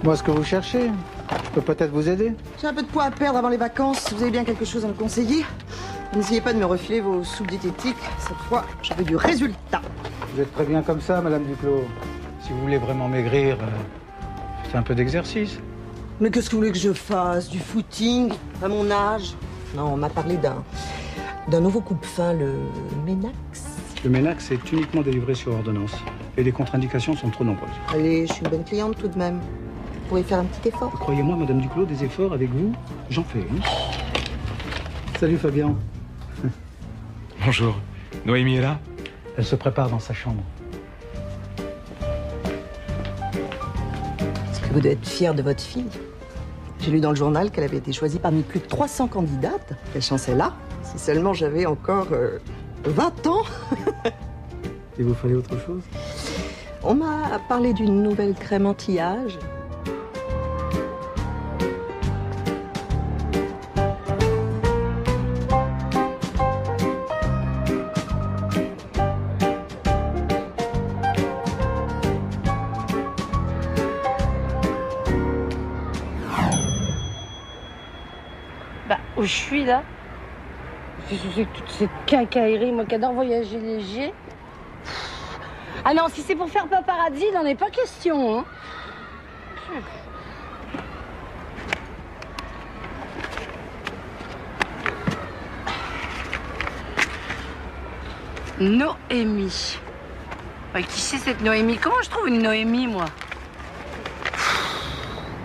Moi, ce que vous cherchez, je peux peut-être vous aider. J'ai un peu de poids à perdre avant les vacances. Vous avez bien quelque chose à me conseiller? N'essayez pas de me refiler vos soupes diététiques. Cette fois, je veux du résultat. Vous êtes très bien comme ça, Madame Duclos. Si vous voulez vraiment maigrir, faites un peu d'exercice. Mais qu'est-ce que vous voulez que je fasse? Du footing? À mon âge? Non, on m'a parlé d'un nouveau coupe-faim, le Ménax. Le Ménax est uniquement délivré sur ordonnance. Et les contre-indications sont trop nombreuses. Allez, je suis une bonne cliente tout de même. Vous pourriez faire un petit effort? Croyez-moi, Madame Duclos, des efforts avec vous, j'en fais. Hein. Salut Fabien. Bonjour. Noémie est là? Elle se prépare dans sa chambre. Est-ce que vous devez être fière de votre fille? J'ai lu dans le journal qu'elle avait été choisie parmi plus de 300 candidates. Quelle chance elle a? Si seulement j'avais encore 20 ans. Il vous fallait autre chose? On m'a parlé d'une nouvelle crème anti-âge. Bah, où je suis là? Qu'est-ce que c'est que toute cette quincaillerie? Moi qui adore voyager léger. Ah non, si c'est pour faire paparazzi, il n'en est pas question, hein. Noémie. Ouais, qui c'est cette Noémie? Comment je trouve une Noémie, moi?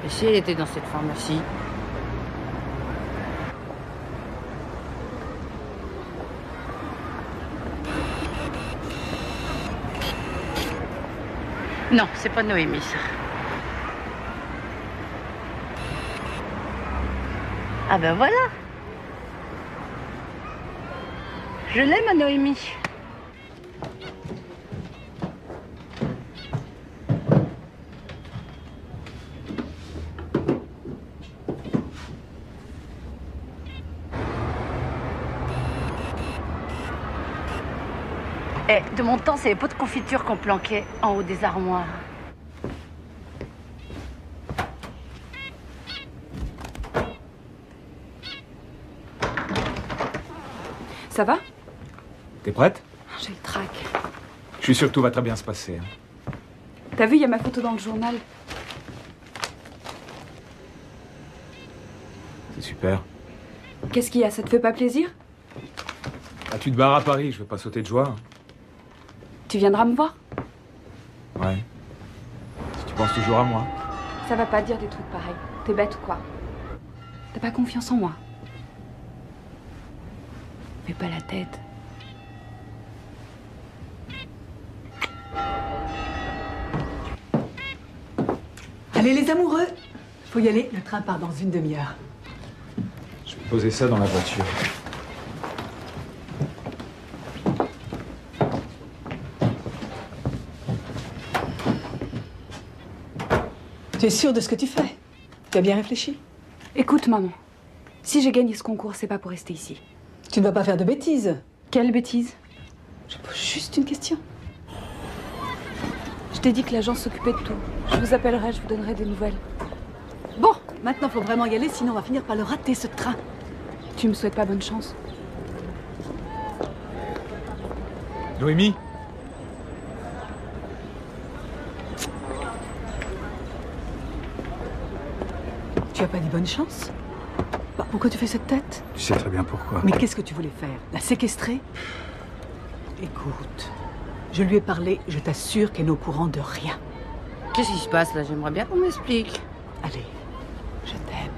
Et si elle était dans cette pharmacie? Non, c'est pas Noémie, ça. Ah ben voilà. Je l'aime, ma Noémie. Eh, de mon temps, c'est les pots de confiture qu'on planquait en haut des armoires. Ça va? T'es prête? J'ai le trac. Je suis sûr que tout va très bien se passer. Hein. T'as vu, il y a ma photo dans le journal. C'est super. Qu'est-ce qu'il y a? Ça te fait pas plaisir? Ah, tu te barres à Paris, je vais pas sauter de joie. Tu viendras me voir? Ouais. Si tu penses toujours à moi. Ça va pas dire des trucs pareils. T'es bête ou quoi? T'as pas confiance en moi? Fais pas la tête. Allez les amoureux, faut y aller, le train part dans une demi-heure. Je vais poser ça dans la voiture. Tu es sûre de ce que tu fais? Tu as bien réfléchi? Écoute, maman. Si j'ai gagné ce concours, c'est pas pour rester ici. Tu ne vas pas faire de bêtises. Quelle bêtise? Je pose juste une question. Je t'ai dit que l'agence s'occupait de tout. Je vous appellerai, je vous donnerai des nouvelles. Bon, maintenant faut vraiment y aller, sinon on va finir par le rater ce train. Tu me souhaites pas bonne chance? Noémie? Tu as pas dit bonne chance? Bah, pourquoi tu fais cette tête? Tu sais très bien pourquoi. Mais qu'est-ce que tu voulais faire? La séquestrer? Écoute, je lui ai parlé, je t'assure qu'elle n'est au courant de rien. Qu'est-ce qui se passe là? J'aimerais bien qu'on m'explique. Allez, je t'aime.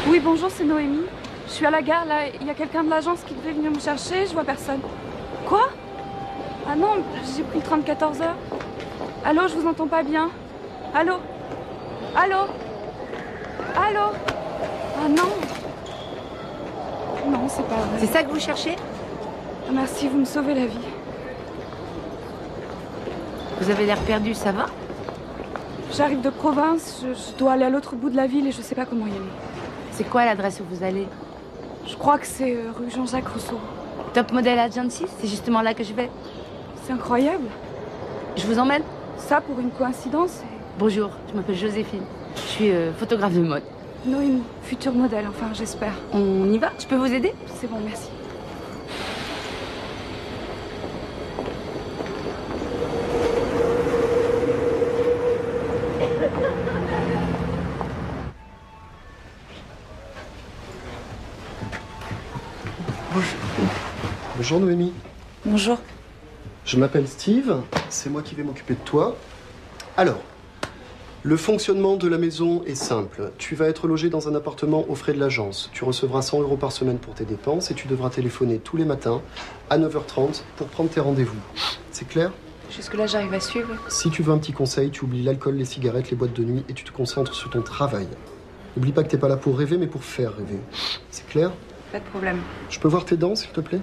Oui, bonjour, c'est Noémie. Je suis à la gare, là. Il y a quelqu'un de l'agence qui devait venir me chercher. Je vois personne. Quoi? Ah non, j'ai pris le train de 14h. Allô, je vous entends pas bien. Allô? Allô? Allô? Ah non. Non, c'est pas vrai. C'est ça que vous cherchez? Ah, merci, vous me sauvez la vie. Vous avez l'air perdu, ça va? J'arrive de province, je dois aller à l'autre bout de la ville et je sais pas comment y aller. C'est quoi l'adresse où vous allez? Je crois que c'est rue Jean-Jacques Rousseau. Top Model Agency, c'est justement là que je vais. C'est incroyable. Je vous emmène? Ça, pour une coïncidence, Bonjour, je m'appelle Joséphine. Je suis photographe de mode. Noémie, futur modèle, enfin j'espère. On y va? Je peux vous aider? C'est bon, merci. Bonjour Noémie. Bonjour. Je m'appelle Steve, c'est moi qui vais m'occuper de toi. Alors, le fonctionnement de la maison est simple. Tu vas être logé dans un appartement aux frais de l'agence. Tu recevras 100 € par semaine pour tes dépenses et tu devras téléphoner tous les matins à 9h30 pour prendre tes rendez-vous. C'est clair? Jusque-là, j'arrive à suivre. Si tu veux un petit conseil, tu oublies l'alcool, les cigarettes, les boîtes de nuit et tu te concentres sur ton travail. N'oublie pas que t'es pas là pour rêver, mais pour faire rêver. C'est clair? Pas de problème. Je peux voir tes dents, s'il te plaît?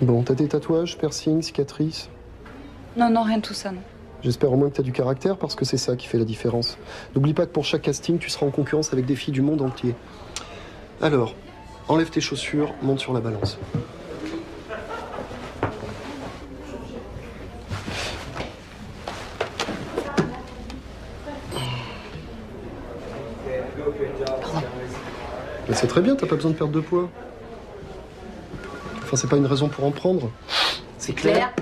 Bon, t'as des tatouages, piercings, cicatrices? Non, non, rien de tout ça, non. J'espère au moins que t'as du caractère, parce que c'est ça qui fait la différence. N'oublie pas que pour chaque casting, tu seras en concurrence avec des filles du monde entier. Alors, enlève tes chaussures, monte sur la balance. Mais c'est très bien, t'as pas besoin de perdre de poids. Enfin, c'est pas une raison pour en prendre. C'est clair.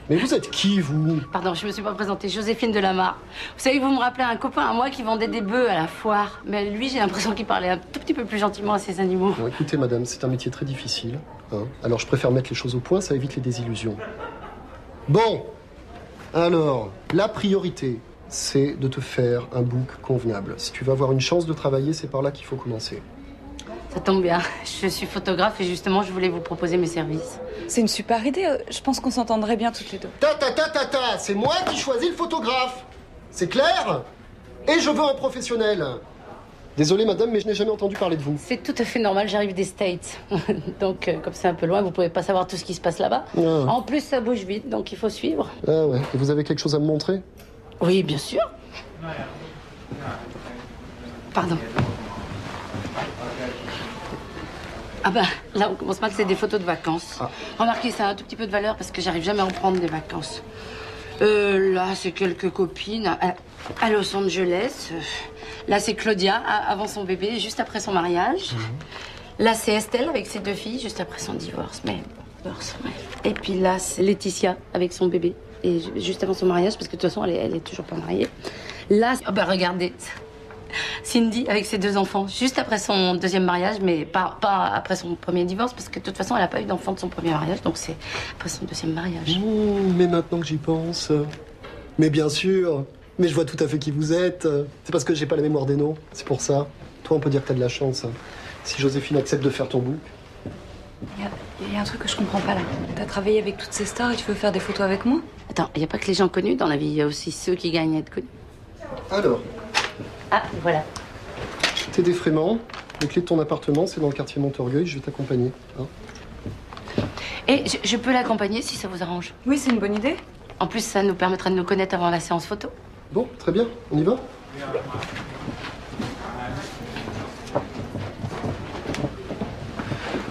Mais vous êtes qui, vous? Pardon, je me suis pas présentée. Joséphine Delamarre. Vous savez que vous me rappelez un copain à moi qui vendait des bœufs à la foire. Mais lui, j'ai l'impression qu'il parlait un tout petit peu plus gentiment à ses animaux. Bon, écoutez, madame, c'est un métier très difficile. Hein. Alors, je préfère mettre les choses au point, ça évite les désillusions. Bon, alors, la priorité, c'est de te faire un book convenable. Si tu veux avoir une chance de travailler, c'est par là qu'il faut commencer. Ça tombe bien. Je suis photographe et justement, je voulais vous proposer mes services. C'est une super idée. Je pense qu'on s'entendrait bien toutes les deux. C'est moi qui choisis le photographe. C'est clair? Et je veux un professionnel. Désolé, madame, mais je n'ai jamais entendu parler de vous. C'est tout à fait normal, j'arrive des States. Donc, comme c'est un peu loin, vous pouvez pas savoir tout ce qui se passe là-bas. Ah. En plus, ça bouge vite, donc il faut suivre. Ah ouais. Et vous avez quelque chose à me montrer? Oui, bien sûr. Pardon. Ah ben, là, on commence mal, c'est des photos de vacances. Ah. Remarquez, ça a un tout petit peu de valeur parce que j'arrive jamais à en prendre des vacances. Là, c'est quelques copines à Los Angeles. Là, c'est Claudia avant son bébé, juste après son mariage. Là, c'est Estelle avec ses 2 filles, juste après son divorce. Mais divorce, ouais. Et puis là, c'est Laetitia avec son bébé. Et juste avant son mariage, parce que de toute façon, elle est toujours pas mariée. Là, oh ben, regardez. Cindy avec ses 2 enfants, juste après son 2e mariage, mais pas après son 1er divorce, parce que de toute façon, elle n'a pas eu d'enfant de son 1er mariage, donc c'est après son 2e mariage. Mais maintenant que j'y pense... Mais bien sûr. Mais je vois tout à fait qui vous êtes. C'est parce que j'ai pas la mémoire des noms. C'est pour ça. Toi, on peut dire que t'as de la chance. Si Joséphine accepte de faire ton book. Il y a un truc que je comprends pas là. T'as travaillé avec toutes ces stars et tu veux faire des photos avec moi? Attends, il n'y a pas que les gens connus dans la vie, il y a aussi ceux qui gagnent à être connus. Alors, Ah, voilà. t'es défraiement. Les clés de ton appartement, c'est dans le quartier Montorgueil. Je vais t'accompagner. Hein. Et je peux l'accompagner si ça vous arrange. Oui, c'est une bonne idée. En plus, ça nous permettra de nous connaître avant la séance photo. Bon, très bien. On y va?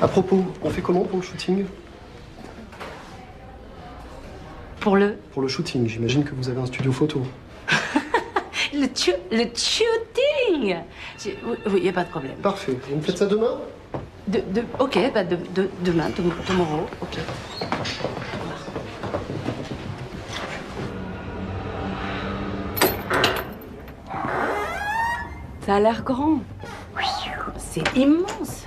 À propos, on fait comment pour le shooting? Pour le... Pour le shooting, j'imagine que vous avez un studio photo. Le shooting. Oui, il n'y a pas de problème. Parfait. Vous me faites ça demain? Ok, bah demain, tomorrow, ok. Ça a l'air grand. C'est immense.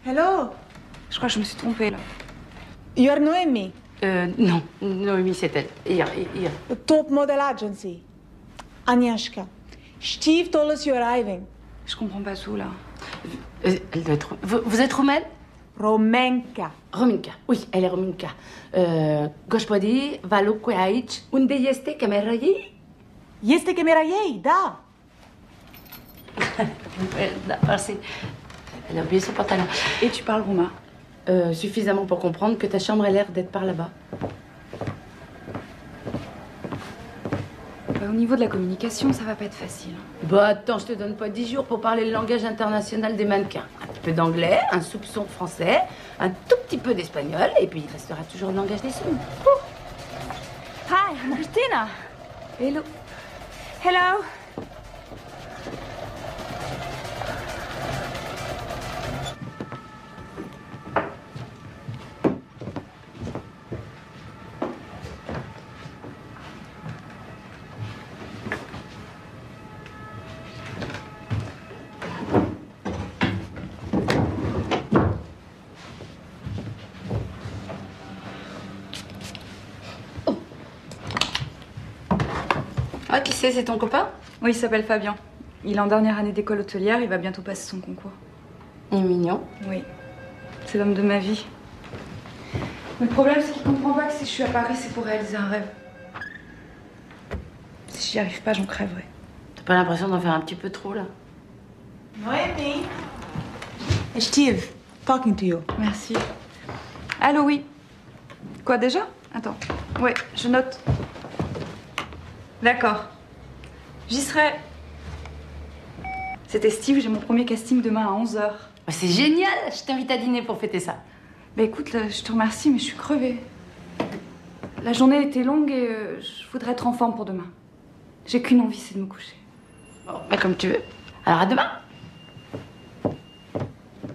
Hello, Je crois que je me suis trompée là. you are Noemi, Non, Noémie, c'est elle. Hier. the top model agency. Agnieszka, Steve told us you're arriving. Je comprends pas tout là. Elle doit être... Vous êtes roumaine? Romenka. Rominca, oui, elle est Rominca. Gospodi, va lucru aici. Unde este camera ei? Este camera ei, da. Merci. Elle a oublié son pantalon. Et tu parles roumain? Suffisamment pour comprendre que ta chambre a l'air d'être par là-bas. Bah, au niveau de la communication, ça va pas être facile. Bah attends, je te donne pas 10 jours pour parler le langage international des mannequins. Un petit peu d'anglais, un soupçon de français, un tout petit peu d'espagnol, et puis il restera toujours le langage des signes. Hi, I'm Christina. Hello. Hello. Ah, qui c'est ton copain? Oui, il s'appelle Fabien. Il est en dernière année d'école hôtelière, il va bientôt passer son concours. Il est mignon. Oui, c'est l'homme de ma vie. Mais le problème, c'est qu'il comprend pas que si je suis à Paris, c'est pour réaliser un rêve. Si j'y arrive pas, j'en crèverai. T'as pas l'impression d'en faire un petit peu trop, là? Noémie. Steve, talking to you. Merci. Allô, oui. Quoi, déjà? Attends. Ouais, je note. D'accord. J'y serai. C'était Steve, j'ai mon premier casting demain à 11h. Bah, c'est génial! Je t'invite à dîner pour fêter ça. Bah écoute, je te remercie, mais je suis crevée. La journée était longue et je voudrais être en forme pour demain. J'ai qu'une envie, c'est de me coucher. Bon, bah comme tu veux. Alors à demain!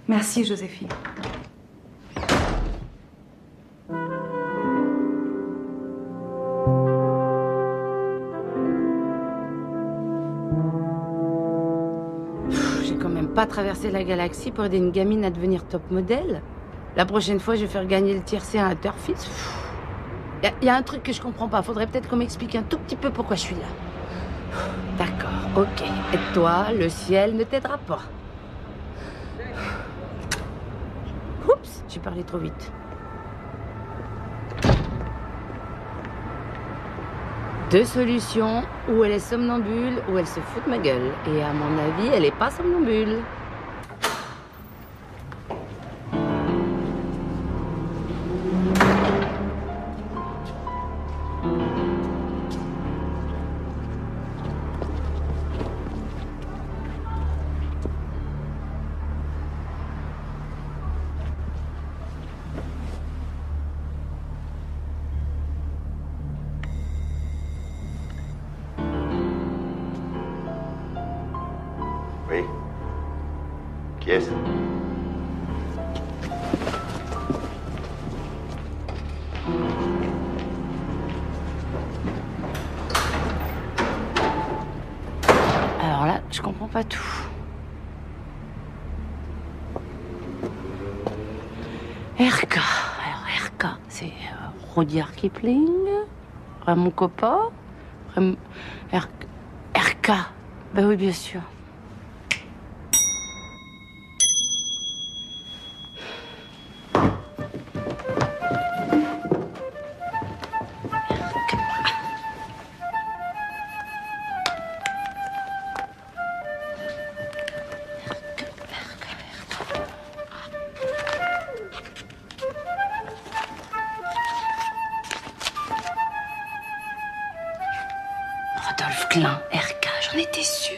Merci, Joséphine. J'ai quand même pas traversé la galaxie pour aider une gamine à devenir top modèle. La prochaine fois, je vais faire gagner le tiercé à un turfiste. Il y a un truc que je comprends pas. Faudrait peut-être qu'on m'explique un tout petit peu pourquoi je suis là. D'accord, ok. Aide-toi, le ciel ne t'aidera pas. Oups, j'ai parlé trop vite. Deux solutions, ou elle est somnambule, ou elle se fout de ma gueule. Et à mon avis, elle est pas somnambule. Oui. Qui est-ce? Alors là, je comprends pas tout. RK. Alors RK, c'est Rudyard Kipling, Raymond Coppa, RK. Ben oui, bien sûr. Rodolphe Klein, RK, j'en étais sûre.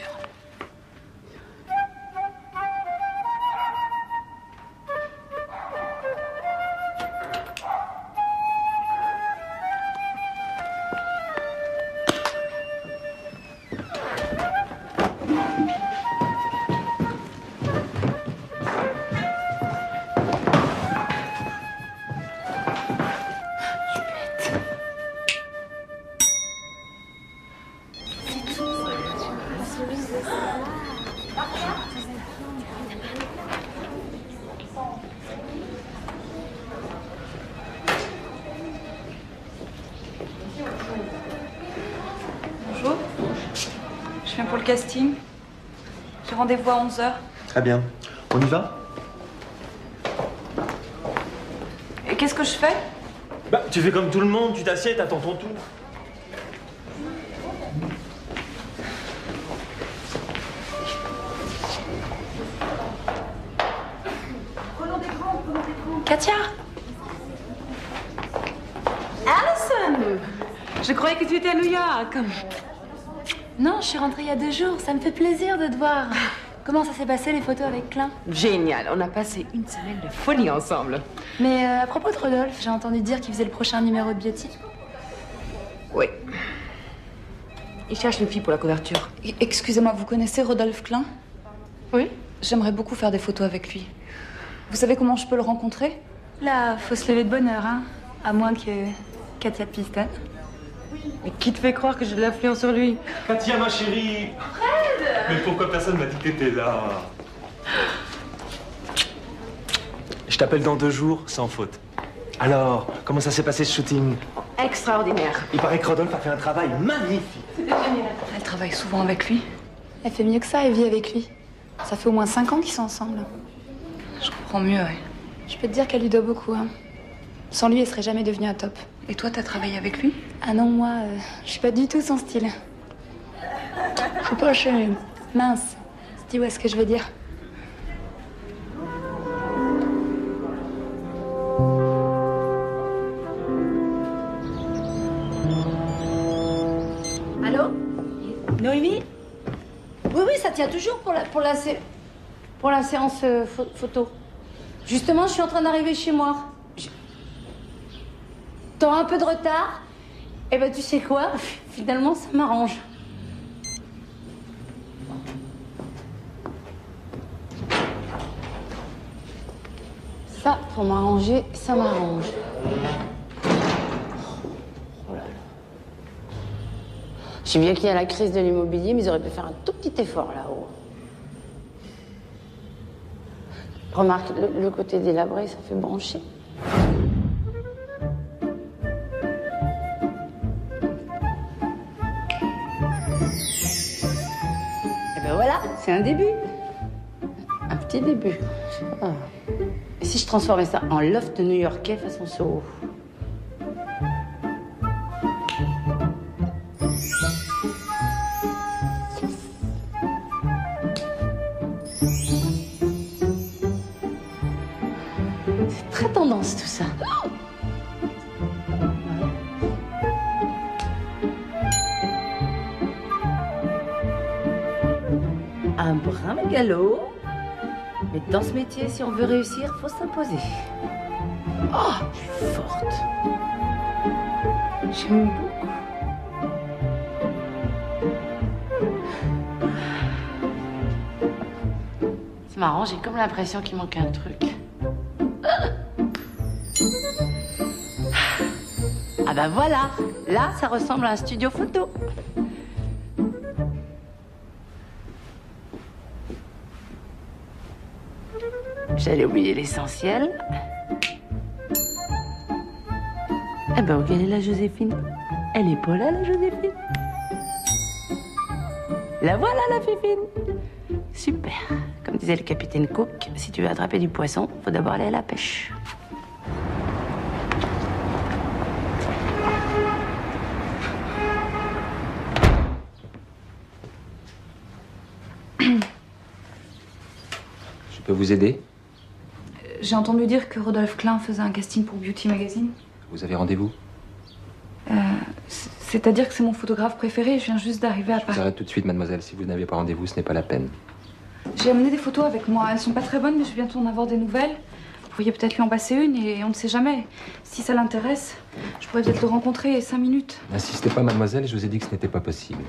Bonjour. Je viens pour le casting. J'ai rendez-vous à 11h. Très bien. On y va? Et qu'est-ce que je fais? Bah, tu fais comme tout le monde, tu t'assieds, t'attends ton tour. Katia! Alison! Je croyais que tu étais à New York. Non, je suis rentrée il y a 2 jours. Ça me fait plaisir de te voir. Comment ça s'est passé, les photos avec Klein? Génial, on a passé une semaine de folie ensemble. Mais à propos de Rodolphe, j'ai entendu dire qu'il faisait le prochain numéro de Beauty. Oui. Il cherche une fille pour la couverture. Excusez-moi, vous connaissez Rodolphe Klein? Oui. J'aimerais beaucoup faire des photos avec lui. Vous savez comment je peux le rencontrer? Là, faut se lever de bonne heure, hein. À moins que Katia pistole. Mais qui te fait croire que j'ai de l'influence sur lui? Katia, ma chérie! Fred! Mais pourquoi personne m'a dit que t'étais là? Je t'appelle dans 2 jours, sans faute. Alors, comment ça s'est passé ce shooting? Extraordinaire. Il paraît que Rodolphe a fait un travail magnifique. C'était génial. Elle travaille souvent avec lui. Elle fait mieux que ça, elle vit avec lui. Ça fait au moins 5 ans qu'ils sont ensemble. Je comprends mieux, ouais. Je peux te dire qu'elle lui doit beaucoup, hein. Sans lui, elle serait jamais devenue un top. Et toi, t'as travaillé avec lui? Ah non, moi, je suis pas du tout son style. Je suis pas chez... Mince. Tu vois ce que je veux dire? Allô? Noémie? Oui, oui, ça tient toujours pour la séance photo. Justement, je suis en train d'arriver chez moi. T'auras un peu de retard? Eh ben, tu sais quoi? Finalement, ça m'arrange. Ça, pour m'arranger, ça m'arrange. Oh là là. Je sais bien qu'il y a la crise de l'immobilier, mais ils auraient pu faire un tout petit effort là-haut. Remarque, le côté délabré, ça fait brancher. Et ben voilà, c'est un début. Un petit début. Ah. Et si je transformais ça en loft new-yorkais façon Soho? C'est très tendance tout ça. Un brin mégalo. Mais dans ce métier, si on veut réussir, faut s'imposer. Oh, je suis forte. J'aime beaucoup. C'est marrant, j'ai comme l'impression qu'il manque un truc. Ah bah voilà, là, ça ressemble à un studio photo. J'allais oublier l'essentiel. Eh ben, où est la Joséphine? Elle est pas là, la Joséphine? La voilà, la Fifine. Super. Comme disait le capitaine Cook, si tu veux attraper du poisson, faut d'abord aller à la pêche. Je peux vous aider? J'ai entendu dire que Rodolphe Klein faisait un casting pour Beauty Magazine. Vous avez rendez-vous? C'est-à-dire que c'est mon photographe préféré, je viens juste d'arriver à Paris. J'arrête tout de suite, mademoiselle. Si vous n'avez pas rendez-vous, ce n'est pas la peine. J'ai amené des photos avec moi. Elles sont pas très bonnes, mais je vais bientôt en avoir des nouvelles. Vous pourriez peut-être lui en passer une et on ne sait jamais. Si ça l'intéresse, je pourrais peut-être le rencontrer 5 minutes. N'insistez pas, mademoiselle, je vous ai dit que ce n'était pas possible.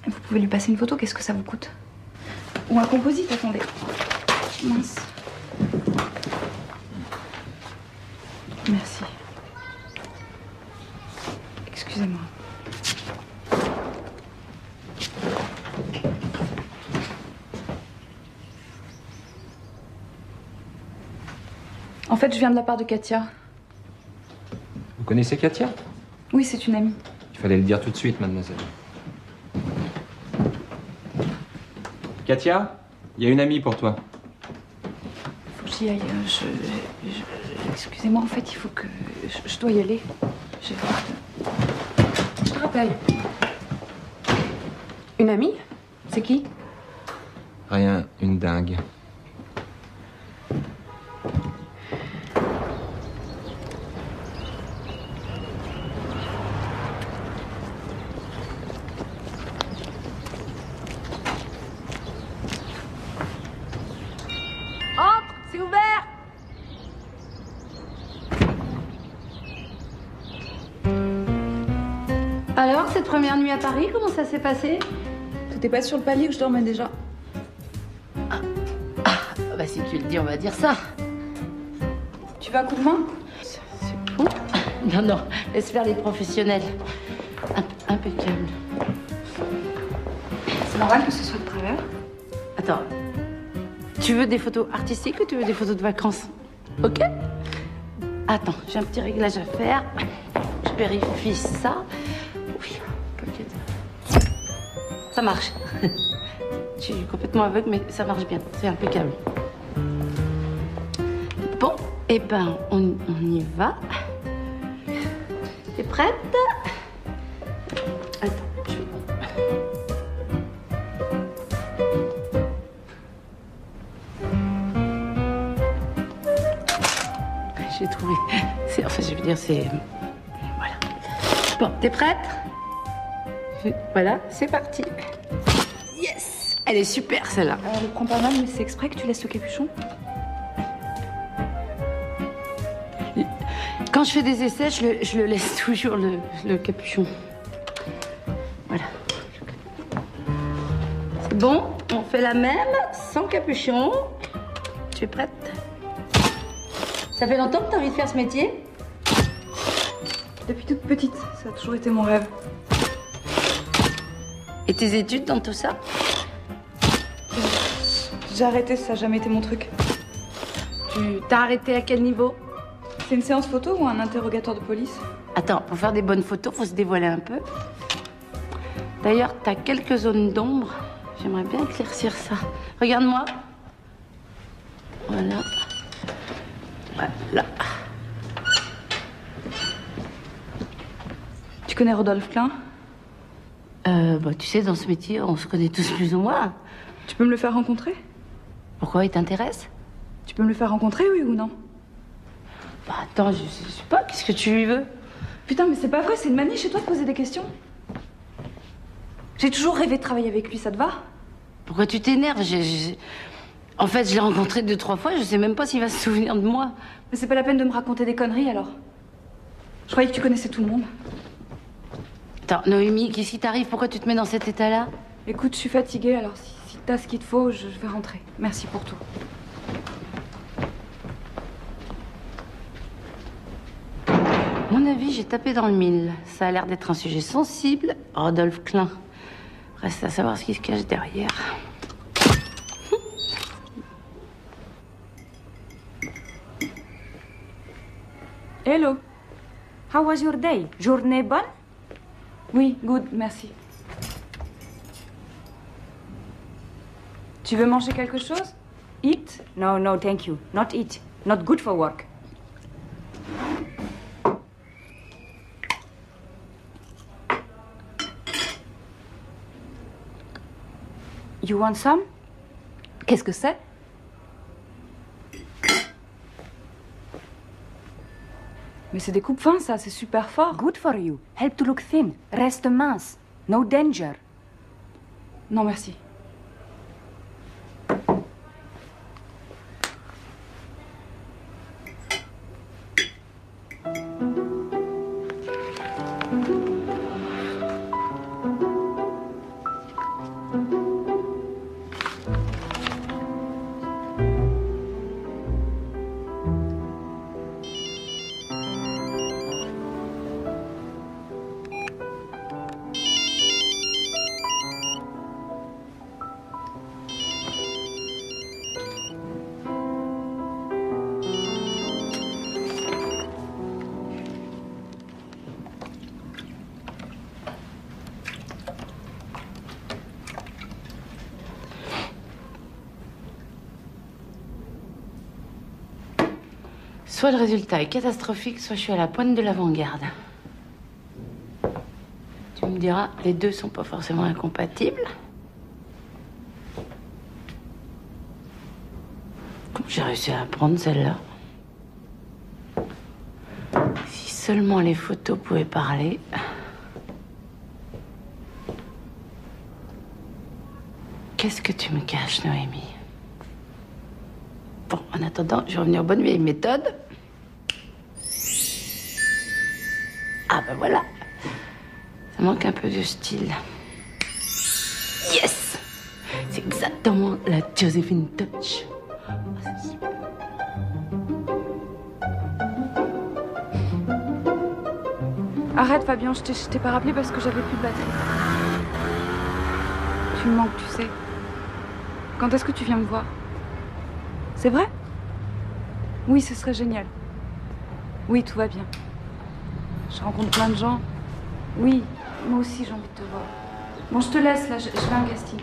Vous pouvez lui passer une photo, qu'est-ce que ça vous coûte? Ou un composite, attendez. Mince. Merci. Excusez-moi. En fait, je viens de la part de Katia. Vous connaissez Katia? Oui, c'est une amie. Il fallait le dire tout de suite, mademoiselle. Katia, il y a une amie pour toi. Faut que j'y aille. Excusez-moi, en fait, il faut que... Je dois y aller. Je te rappelle. Une amie? C'est qui? Rien, une dingue. Alors, cette première nuit à Paris, comment ça s'est passé? T'étais pas sur le palier où je dormais déjà. Bah si tu le dis, on va dire ça. Tu veux un coup de main? C'est bon. Non, non, laisse faire les professionnels. Impeccable. C'est normal que ce soit de travers. Attends, tu veux des photos artistiques ou tu veux des photos de vacances? Ok? Attends, j'ai un petit réglage à faire. Je vérifie ça. Oui, t'inquiète. Ça marche. Je suis complètement aveugle, mais ça marche bien. C'est impeccable. Bon, eh ben, on y va. T'es prête? Attends, je vais... J'ai trouvé. Enfin, je veux dire, c'est... Voilà. Bon, t'es prête? Voilà, c'est parti. Yes! Elle est super, celle-là. Elle prend pas mal, mais c'est exprès que tu laisses le capuchon? Quand je fais des essais, je le laisse toujours, le capuchon. Voilà. C'est bon, on fait la même, sans capuchon. Tu es prête? Ça fait longtemps que tu as envie de faire ce métier? Depuis toute petite, ça a toujours été mon rêve. Et tes études dans tout ça? J'ai arrêté, ça n'a jamais été mon truc. Tu t'as arrêté à quel niveau? C'est une séance photo ou un interrogatoire de police? Attends, pour faire des bonnes photos, faut se dévoiler un peu. D'ailleurs, t'as quelques zones d'ombre. J'aimerais bien éclaircir ça. Regarde-moi. Voilà. Voilà. Tu connais Rodolphe Klein? Bah, tu sais, dans ce métier, on se connaît tous plus ou moins. Tu peux me le faire rencontrer? Pourquoi il t'intéresse? Tu peux me le faire rencontrer, oui ou non? Bah, attends, je sais pas, qu'est-ce que tu lui veux? Putain, mais c'est pas vrai, c'est une manie chez toi de poser des questions. J'ai toujours rêvé de travailler avec lui, ça te va? Pourquoi tu t'énerves? En fait, je l'ai rencontré 2-3 fois, je sais même pas s'il va se souvenir de moi. Mais c'est pas la peine de me raconter des conneries, alors. Je croyais que tu connaissais tout le monde. Attends, Noémie, qu'est-ce qui t'arrive? Pourquoi tu te mets dans cet état-là? Écoute, je suis fatiguée, alors si t'as ce qu'il te faut, je vais rentrer. Merci pour tout. À mon avis, j'ai tapé dans le mille. Ça a l'air d'être un sujet sensible. Rodolphe Klein. Reste à savoir ce qui se cache derrière. Hello. How was your day? Journée bonne? Oui, good, merci. Tu veux manger quelque chose? Eat? No, no, thank you. Not eat. Not good for work. You want some? Qu'est-ce que c'est? Mais c'est des coupes fins, ça, c'est super fort. Good for you. Help to look thin. Reste mince. No danger. Non, merci. Soit le résultat est catastrophique, soit je suis à la pointe de l'avant-garde. Tu me diras, les deux sont pas forcément incompatibles. Comment j'ai réussi à apprendre celle-là? Si seulement les photos pouvaient parler. Qu'est-ce que tu me caches, Noémie? Bon, en attendant, je vais revenir aux bonnes vieilles méthodes. Ah ben voilà. Ça manque un peu de style. Yes! C'est exactement la Joséphine Touch. Oh, c'est super. Arrête, Fabien, je t'ai pas rappelé parce que j'avais plus de batterie. Tu me manques, tu sais. Quand est-ce que tu viens me voir? C'est vrai? Oui, ce serait génial. Oui, tout va bien. Je rencontre plein de gens. Oui, moi aussi j'ai envie de te voir. Bon, je te laisse, là, je fais un casting.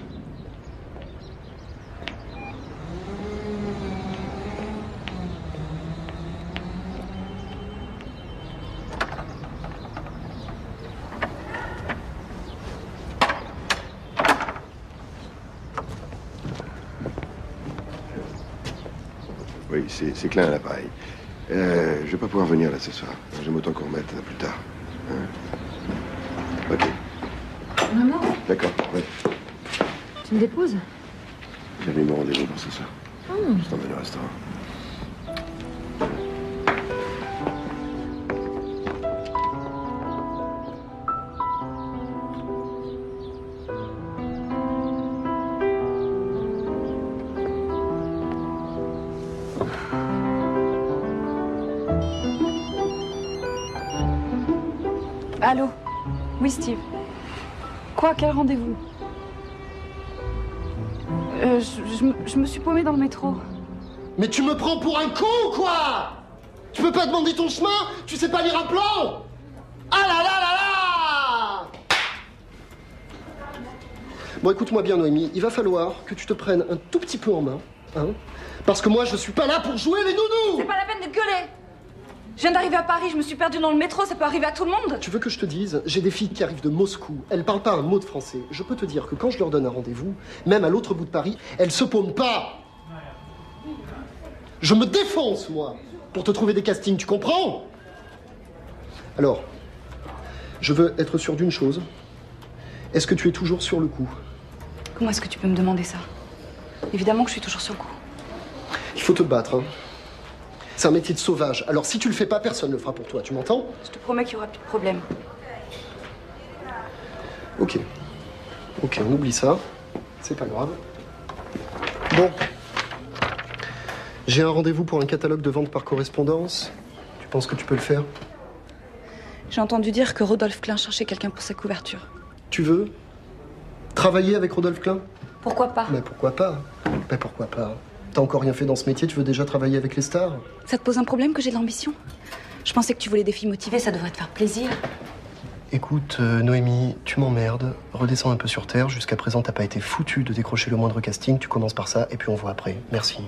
Oui, c'est Klein à l'appareil. Je vais pas pouvoir venir là ce soir. J'aime autant qu'on remette plus tard. Hein? Ok. Maman, D'accord, ouais. tu me déposes? J'ai mis mon rendez-vous pour ce soir. Je t'emmène au restaurant. Allô? Oui, Steve. Quoi? Quel rendez-vous? Je me suis paumée dans le métro. Mais tu me prends pour un con ou quoi? Tu peux pas demander ton chemin? Tu sais pas lire un plan? Ah là là là là! Bon, écoute-moi bien, Noémie, il va falloir que tu te prennes un tout petit peu en main, hein? Parce que moi, je suis pas là pour jouer les nounous! C'est pas la peine de gueuler! Je viens d'arriver à Paris, je me suis perdue dans le métro, ça peut arriver à tout le monde. Tu veux que je te dise, j'ai des filles qui arrivent de Moscou, elles parlent pas un mot de français. Je peux te dire que quand je leur donne un rendez-vous, même à l'autre bout de Paris, elles se paument pas. Je me défonce, moi, pour te trouver des castings, tu comprends? Alors, je veux être sûr d'une chose. Est-ce que tu es toujours sur le coup? Comment est-ce que tu peux me demander ça? Évidemment que je suis toujours sur le coup. Il faut te battre, hein. C'est un métier de sauvage. Alors si tu le fais pas, personne ne le fera pour toi. Tu m'entends? Je te promets qu'il y aura plus de problème. Ok. Ok, on oublie ça. C'est pas grave. Bon. J'ai un rendez-vous pour un catalogue de vente par correspondance. Tu penses que tu peux le faire? J'ai entendu dire que Rodolphe Klein cherchait quelqu'un pour sa couverture. Tu veux travailler avec Rodolphe Klein? Pourquoi pas? Mais pourquoi pas? Mais pourquoi pas? T'as encore rien fait dans ce métier, tu veux déjà travailler avec les stars? Ça te pose un problème que j'ai de l'ambition? Je pensais que tu voulais des filles motivées, ça devrait te faire plaisir. Écoute, Noémie, tu m'emmerdes. Redescends un peu sur terre. Jusqu'à présent, t'as pas été foutue de décrocher le moindre casting. Tu commences par ça et puis on voit après. Merci.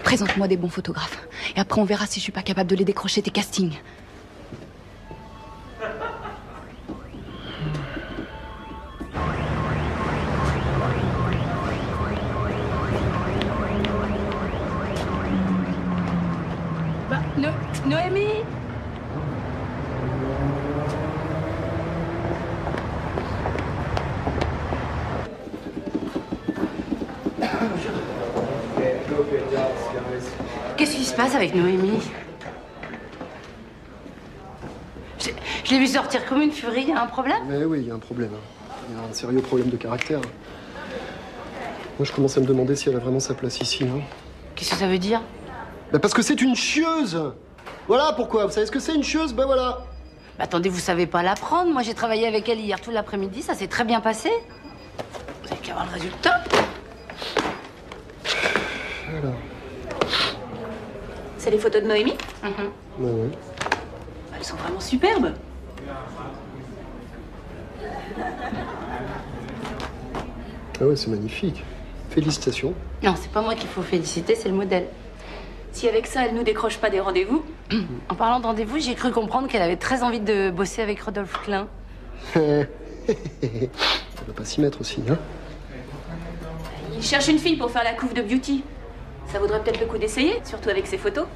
Présente-moi des bons photographes. Et après, on verra si je suis pas capable de les décrocher, tes castings. Noémie? Qu'est-ce qui se passe avec Noémie? Je l'ai vu sortir comme une furie, il y a un problème? Mais oui, il y a un problème. Il y a un sérieux problème de caractère. Moi, je commence à me demander si elle a vraiment sa place ici. Hein. Qu'est-ce que ça veut dire? Bah parce que c'est une chieuse. Voilà pourquoi. Vous savez ce que c'est une chieuse? Ben voilà. Bah attendez, vous savez pas l'apprendre. Moi, j'ai travaillé avec elle hier tout l'après-midi, ça s'est très bien passé. Vous avez qu'à voir le résultat. Alors. C'est les photos de Noémie? Ouais, ouais. Elles sont vraiment superbes. Ah ouais, c'est magnifique. Félicitations. Non, c'est pas moi qu'il faut féliciter, c'est le modèle. Si avec ça, elle nous décroche pas des rendez-vous. En parlant de rendez-vous, j'ai cru comprendre qu'elle avait très envie de bosser avec Rodolphe Klein. Elle va pas s'y mettre aussi, hein? Il cherche une fille pour faire la couve de beauty. Ça vaudrait peut-être le coup d'essayer, surtout avec ses photos.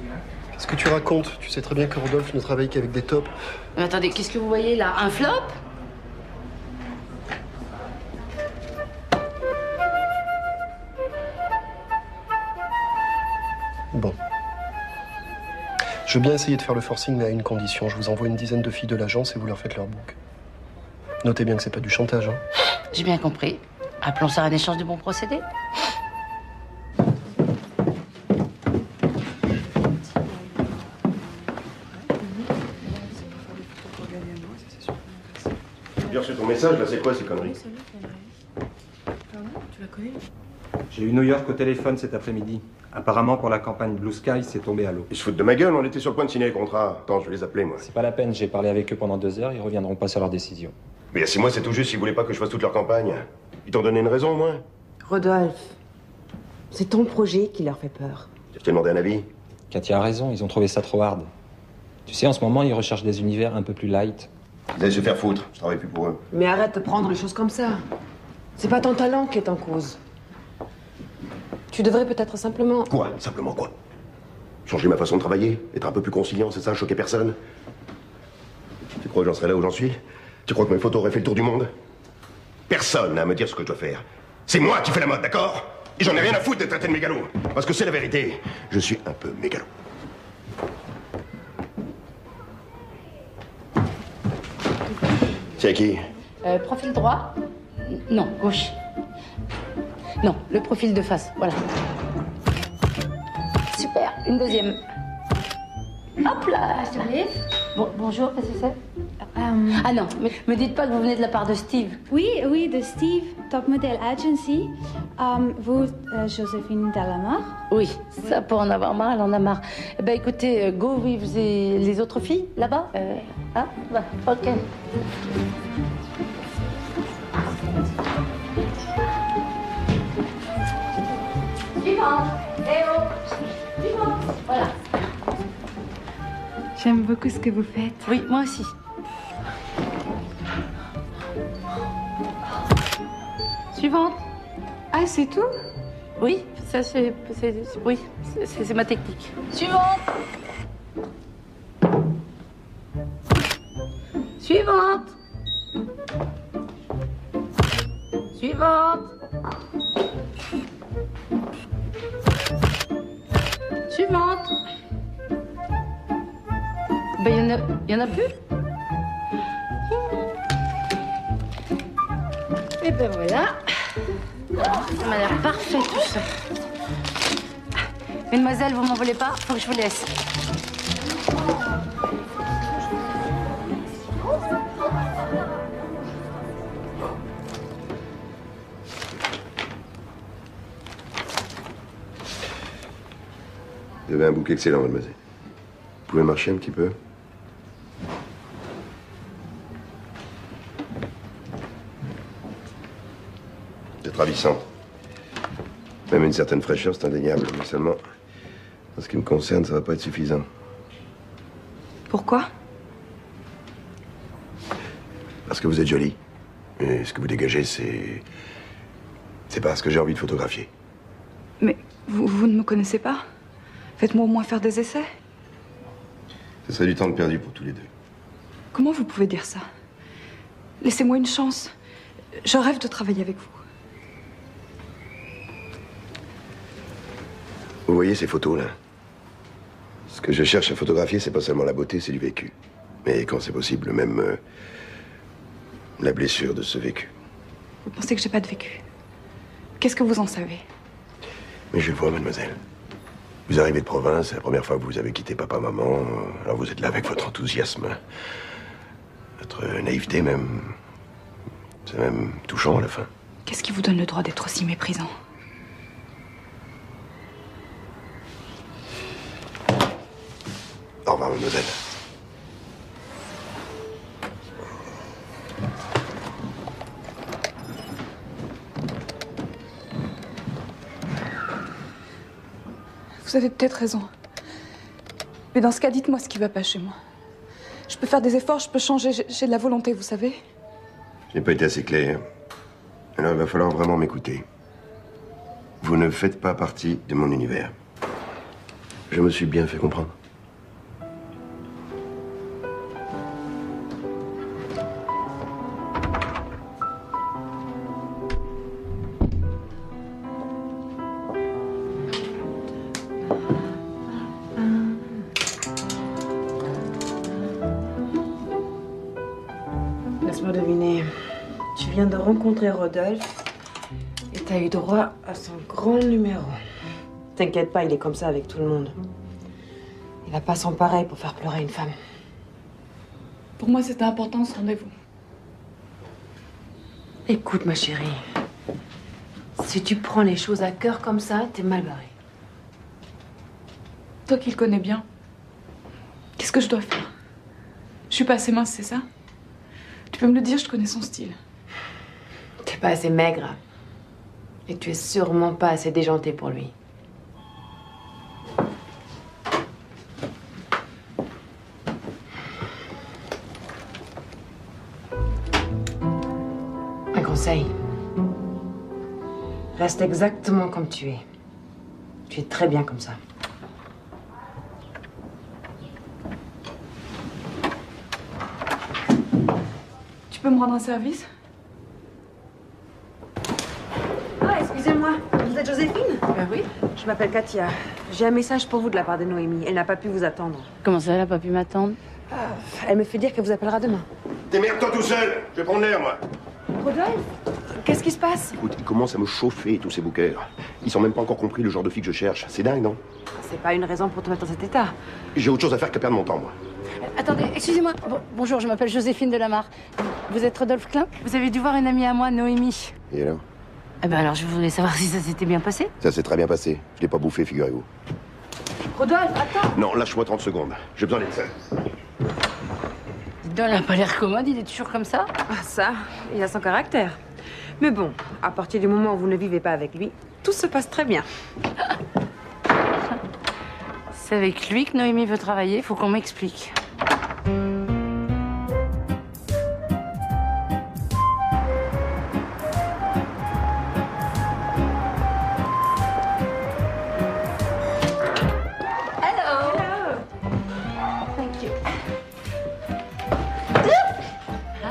Qu'est-ce que tu racontes? Tu sais très bien que Rodolphe ne travaille qu'avec des tops. Mais attendez, qu'est-ce que vous voyez là? Un flop? Bon. Je veux bien essayer de faire le forcing, mais à une condition. Je vous envoie une dizaine de filles de l'agence et vous leur faites leur book. Notez bien que c'est pas du chantage, hein. J'ai bien compris. Appelons ça un échange de bons procédés. J'ai reçu ton message, là, c'est quoi ces conneries? J'ai eu New York au téléphone cet après-midi. Apparemment, pour la campagne Blue Sky, c'est tombé à l'eau. Ils se foutent de ma gueule, on était sur le point de signer les contrats. Attends, je vais les appeler, moi. C'est pas la peine, j'ai parlé avec eux pendant 2 heures, ils reviendront pas sur leur décision. Mais il y a 6 mois, c'est tout juste, ils voulaient pas que je fasse toute leur campagne. Ils t'ont donné une raison, au moins? Rodolphe, c'est ton projet qui leur fait peur. Je t'ai demandé un avis? Katia a raison, ils ont trouvé ça trop hard. Tu sais, en ce moment, ils recherchent des univers un peu plus light. Ils allaient se faire foutre, je travaille plus pour eux. Mais arrête de prendre les choses comme ça. C'est pas ton talent qui est en cause. Tu devrais peut-être simplement... Quoi? Simplement quoi? Changer ma façon de travailler? Être un peu plus conciliant, c'est ça? Choquer personne? Tu crois que j'en serais là où j'en suis? Tu crois que mes photos auraient fait le tour du monde? Personne n'a à me dire ce que je dois faire. C'est moi qui fais la mode, d'accord? Et j'en ai rien à foutre d'être traité de mégalo. Parce que c'est la vérité. Je suis un peu mégalo. C'est qui? Profil droit? Non, gauche. Non, le profil de face, voilà. Super, une deuxième. Hop là, j'arrive. Bon, bonjour, qu'est-ce que c'est? Ah non, mais me dites pas que vous venez de la part de Steve. Oui, oui, de Steve, Top Model Agency. Vous, Joséphine Delamare? Oui, ça pour en avoir marre, elle en a marre. Eh ben écoutez, go with les autres filles, là-bas. Ah, bah, ok. Suivante. Eh oh. Suivante. Voilà. J'aime beaucoup ce que vous faites. Oui, moi aussi. Suivante. Ah, c'est tout? Oui, ça c'est oui, c'est ma technique. Suivante. Suivante. Suivante. Suivante. Ben, y en a plus. Et ben voilà. Ça m'a l'air parfait tout ça. Mesdemoiselles, vous m'en voulez pas? Faut que je vous laisse. Vous avez un bouquet excellent, mademoiselle. Vous pouvez marcher un petit peu? C'est ravissant. Même une certaine fraîcheur, c'est indéniable. Mais seulement, en ce qui me concerne, ça va pas être suffisant. Pourquoi? Parce que vous êtes jolie. Et ce que vous dégagez, c'est... c'est pas ce que j'ai envie de photographier. Mais vous ne me connaissez pas? Faites-moi au moins faire des essais. Ce serait du temps de perdu pour tous les deux. Comment vous pouvez dire ça? Laissez-moi une chance. Je rêve de travailler avec vous. Vous voyez ces photos, là? Ce que je cherche à photographier, c'est pas seulement la beauté, c'est du vécu. Mais quand c'est possible, même la blessure de ce vécu. Vous pensez que j'ai pas de vécu? Qu'est-ce que vous en savez? Mais je le vois, mademoiselle. Vous arrivez de province, c'est la première fois que vous avez quitté papa, maman. Alors vous êtes là avec votre enthousiasme, votre naïveté même. C'est même touchant à la fin. Qu'est-ce qui vous donne le droit d'être aussi méprisant? Au revoir, mademoiselle. Vous avez peut-être raison. Mais dans ce cas, dites-moi ce qui va pas chez moi. Je peux faire des efforts, je peux changer, j'ai de la volonté, vous savez. Je n'ai pas été assez clair. Alors il va falloir vraiment m'écouter. Vous ne faites pas partie de mon univers. Je me suis bien fait comprendre. Laisse-moi deviner. Tu viens de rencontrer Rodolphe et t'as eu droit à son grand numéro. T'inquiète pas, il est comme ça avec tout le monde. Il n'a pas son pareil pour faire pleurer une femme. Pour moi, c'était important ce rendez-vous. Écoute, ma chérie. Si tu prends les choses à cœur comme ça, t'es mal barrée. Toi qui le connais bien, qu'est-ce que je dois faire? Je suis pas assez mince, c'est ça? Tu peux me le dire, je connais son style. T'es pas assez maigre. Et tu es sûrement pas assez déjantée pour lui. Un conseil. Reste exactement comme tu es. Tu es très bien comme ça. Tu peux me rendre un service? Ah, excusez-moi, vous êtes Joséphine? Ben oui. Je m'appelle Katia. J'ai un message pour vous de la part de Noémie. Elle n'a pas pu vous attendre. Comment ça, elle n'a pas pu m'attendre? Elle me fait dire qu'elle vous appellera demain. Démerde-toi tout seul. Je vais prendre l'air, moi. Rodolphe, qu'est-ce qui se passe? Écoute, ils commencent à me chauffer, tous ces bouquets. Ils sont même pas encore compris le genre de fille que je cherche. C'est dingue, non? C'est pas une raison pour te mettre dans cet état. J'ai autre chose à faire que perdre mon temps, moi. Attendez, excusez-moi. Bonjour, je m'appelle Joséphine Delamarre. Vous êtes Rodolphe Klein? Vous avez dû voir une amie à moi, Noémie. Et alors? Eh ben alors, je voulais savoir si ça s'était bien passé. Ça s'est très bien passé. Je l'ai pas bouffé, figurez-vous. Rodolphe, attends. Non, lâche-moi 30 secondes. J'ai besoin d'être seul. Dites donc, il n'a pas l'air commode, il est toujours comme ça. Ah, ça, il a son caractère. Mais bon, à partir du moment où vous ne vivez pas avec lui, tout se passe très bien. C'est avec lui que Noémie veut travailler, il faut qu'on m'explique.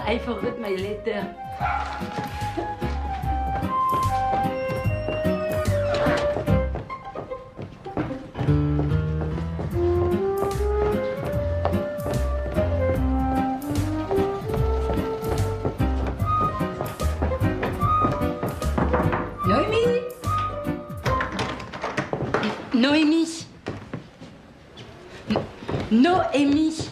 I forgot my letter. Noémie! Noémie! Noémie!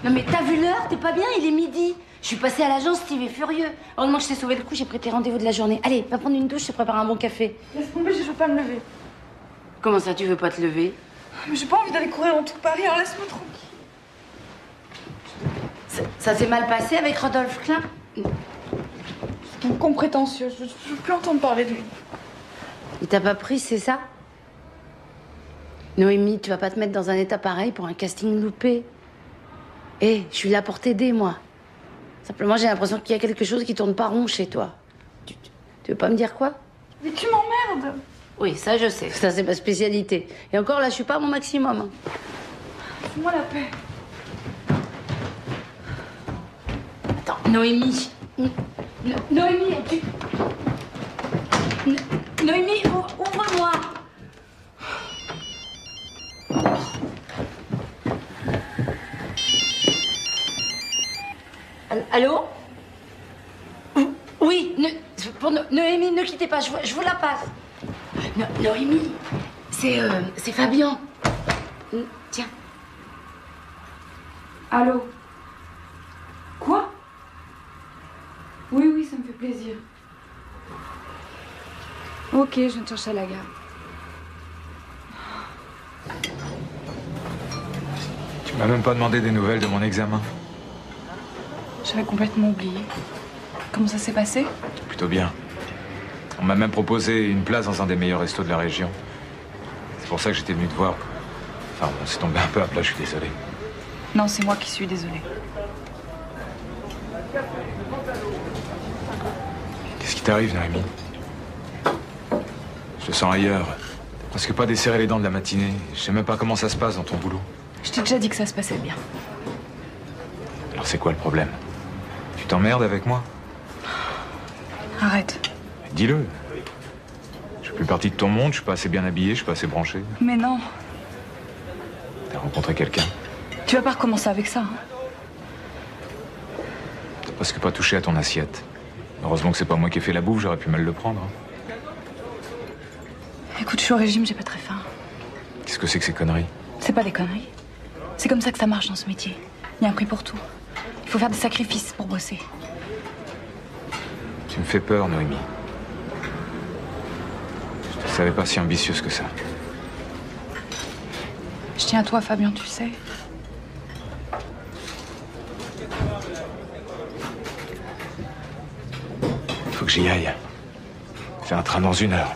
Non mais t'as vu l'heure? T'es pas bien? Il est midi. Je suis passée à l'agence, Steve est furieux. Heureusement que je t'ai sauvé le coup, j'ai pris tes rendez-vous de la journée. Allez, va prendre une douche, je te prépare un bon café. Laisse tomber, je veux pas me lever. Comment ça, tu veux pas te lever? Mais j'ai pas envie d'aller courir dans tout Paris, alors laisse-moi tranquille. Ça s'est mal passé avec Rodolphe Klein? C'est un con prétentieux, je veux plus entendre parler de lui. Il t'a pas pris, c'est ça? Noémie, tu vas pas te mettre dans un état pareil pour un casting loupé. Hé, je suis là pour t'aider, moi. Simplement, j'ai l'impression qu'il y a quelque chose qui tourne pas rond chez toi. Tu veux pas me dire quoi? Mais tu m'emmerdes. Oui, ça je sais. Ça, c'est ma spécialité. Et encore, là, je suis pas à mon maximum. Hein. Fais-moi la paix. Attends, Noémie. Noémie, tu... Noémie, ouvre-moi. Allô? Oui, pour Noémie, ne quittez pas, je vous la passe. Noémie, c'est Fabien. Tiens. Allô? Quoi? Oui, ça me fait plaisir. Ok, je viens te chercher à la gare. Tu m'as même pas demandé des nouvelles de mon examen. J'avais complètement oublié. Comment ça s'est passé? Plutôt bien. On m'a même proposé une place dans un des meilleurs restos de la région. C'est pour ça que j'étais venu te voir. Enfin, bon, c'est tombé un peu à plat, je suis désolé. Non, c'est moi qui suis désolée. Qu'est-ce qui t'arrive, Noémie? Je te sens ailleurs. Presque pas desserrer les dents de la matinée. Je sais même pas comment ça se passe dans ton boulot. Je t'ai déjà dit que ça se passait bien. Alors c'est quoi le problème? Tu t'emmerdes avec moi? Arrête. Dis-le. Je fais plus partie de ton monde, je suis pas assez bien habillé, je suis pas assez branché. Mais non. T'as rencontré quelqu'un? Tu vas pas recommencer avec ça. Hein. presque pas touché à ton assiette. Heureusement que c'est pas moi qui ai fait la bouffe, j'aurais pu mal le prendre. Écoute, je suis au régime, j'ai pas très faim. Qu'est-ce que c'est que ces conneries? C'est pas des conneries. C'est comme ça que ça marche dans ce métier. Il y a un prix pour tout. Il faut faire des sacrifices pour bosser. Tu me fais peur, Noémie. Je ne savais pas si ambitieuse que ça. Je tiens à toi, Fabien, tu sais. Faut que j'y aille. C'est un train dans 1 heure.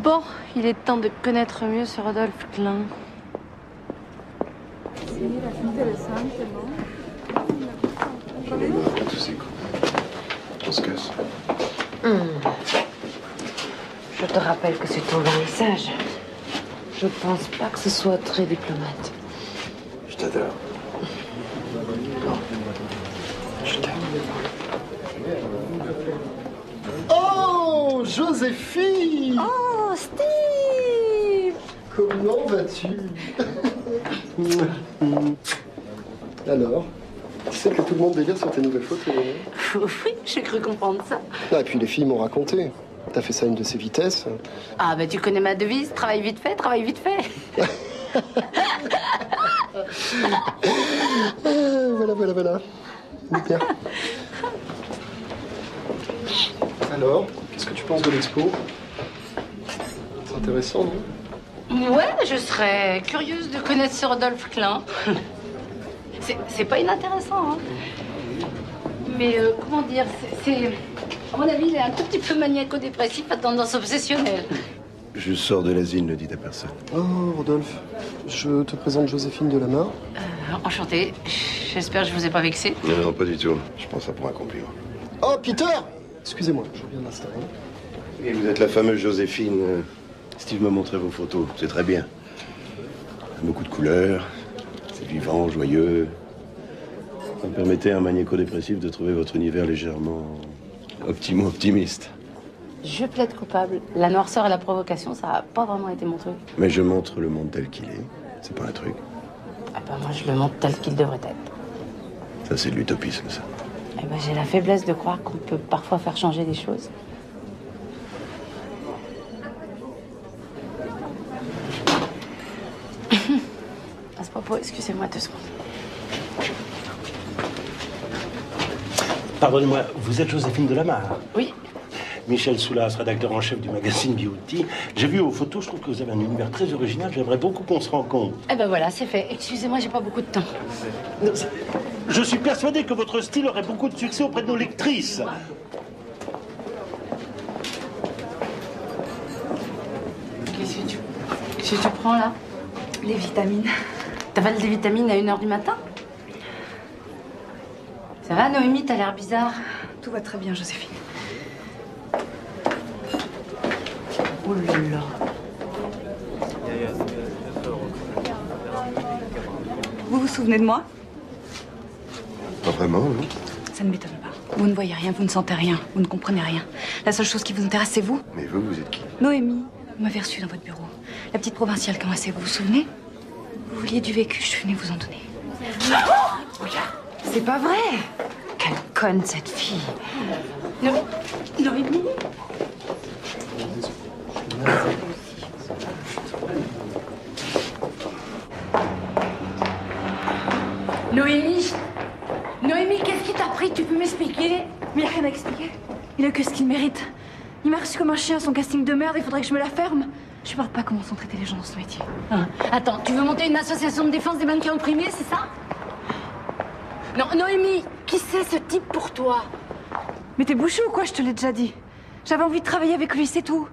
Bon, il est temps de connaître mieux ce Rodolphe Klein. Pas de soucis, quoi. On se casse. Je te rappelle que c'est ton vernissage. Je pense pas que ce soit très diplomate. Je t'adore. Je t'aime. Oh, Joséphine! Oh, Steve! Comment vas-tu? Alors, tu sais que tout le monde délire sur tes nouvelles photos, hein? Oui, j'ai cru comprendre ça. Ah, et puis les filles m'ont raconté. T'as fait ça à une de ces vitesses. Ah, bah tu connais ma devise, travaille vite fait, travaille vite fait. Voilà. Bien. Alors, qu'est-ce que tu penses de l'expo? C'est intéressant, non? Ouais, je serais curieuse de connaître ce Rodolphe Klein. C'est pas inintéressant, hein. Mais comment dire, à mon avis, il est un tout petit peu maniaco-dépressif à tendance obsessionnelle. Je sors de l'asile, ne dites à personne. Oh, Rodolphe, je te présente Joséphine Delamare. Enchantée. J'espère que je vous ai pas vexé. Non, pas du tout. Je prends ça pour un compliment. Oh, Peter! Excusez-moi, je viens d'installer. Et vous êtes la fameuse Joséphine. Steve m'a montré vos photos. C'est très bien. Beaucoup de couleurs. C'est vivant, joyeux. Ça me permettait à un maniaco-dépressif de trouver votre univers légèrement optimiste. Je plaide coupable. La noirceur et la provocation, ça a pas vraiment été mon truc. Mais je montre le monde tel qu'il est. C'est pas un truc. Ah bah moi, je le montre tel qu'il devrait être. Ça, c'est de l'utopisme, ça. Eh ben, j'ai la faiblesse de croire qu'on peut parfois faire changer les choses. À ce propos, excusez-moi 2 secondes. Pardonnez-moi, vous êtes Joséphine Delamare? Oui. Michel Soulas, rédacteur en chef du magazine Beauty. J'ai vu vos photos, je trouve que vous avez un univers très original. J'aimerais beaucoup qu'on se rencontre. Eh ben voilà, c'est fait. Excusez-moi, j'ai pas beaucoup de temps. Je suis persuadé que votre style aurait beaucoup de succès auprès de nos lectrices. Qu'est-ce que tu prends là? Des vitamines. T'avales des vitamines à 1h du matin? Ça va, Noémie? T'as l'air bizarre. Tout va très bien, Joséphine. Oh là là. Vous vous souvenez de moi? Pas vraiment, non? Ça ne m'étonne pas. Vous ne voyez rien, vous ne sentez rien, vous ne comprenez rien. La seule chose qui vous intéresse, c'est vous. Mais vous êtes qui? Noémie, vous m'avez reçue dans votre bureau. La petite provinciale qui c'est, vous vous souvenez? Vous vouliez du vécu, je venais vous en donner. Oh, regarde, c'est pas vrai. Quelle conne, cette fille. Noémie. Noémie. Noémie, qu'est-ce qui t'a pris? Tu peux m'expliquer? Mais il n'y a rien à expliquer. Il a que ce qu'il mérite. Il m'a reçu comme un chien à son casting de merde, il faudrait que je me la ferme. Je ne sais pas comment sont traités les gens dans ce métier. Hein. Attends, tu veux monter une association de défense des mannequins opprimés, c'est ça? Non, Noémie, qui c'est ce type pour toi? Mais t'es bouché ou quoi? Je te l'ai déjà dit. J'avais envie de travailler avec lui, c'est tout.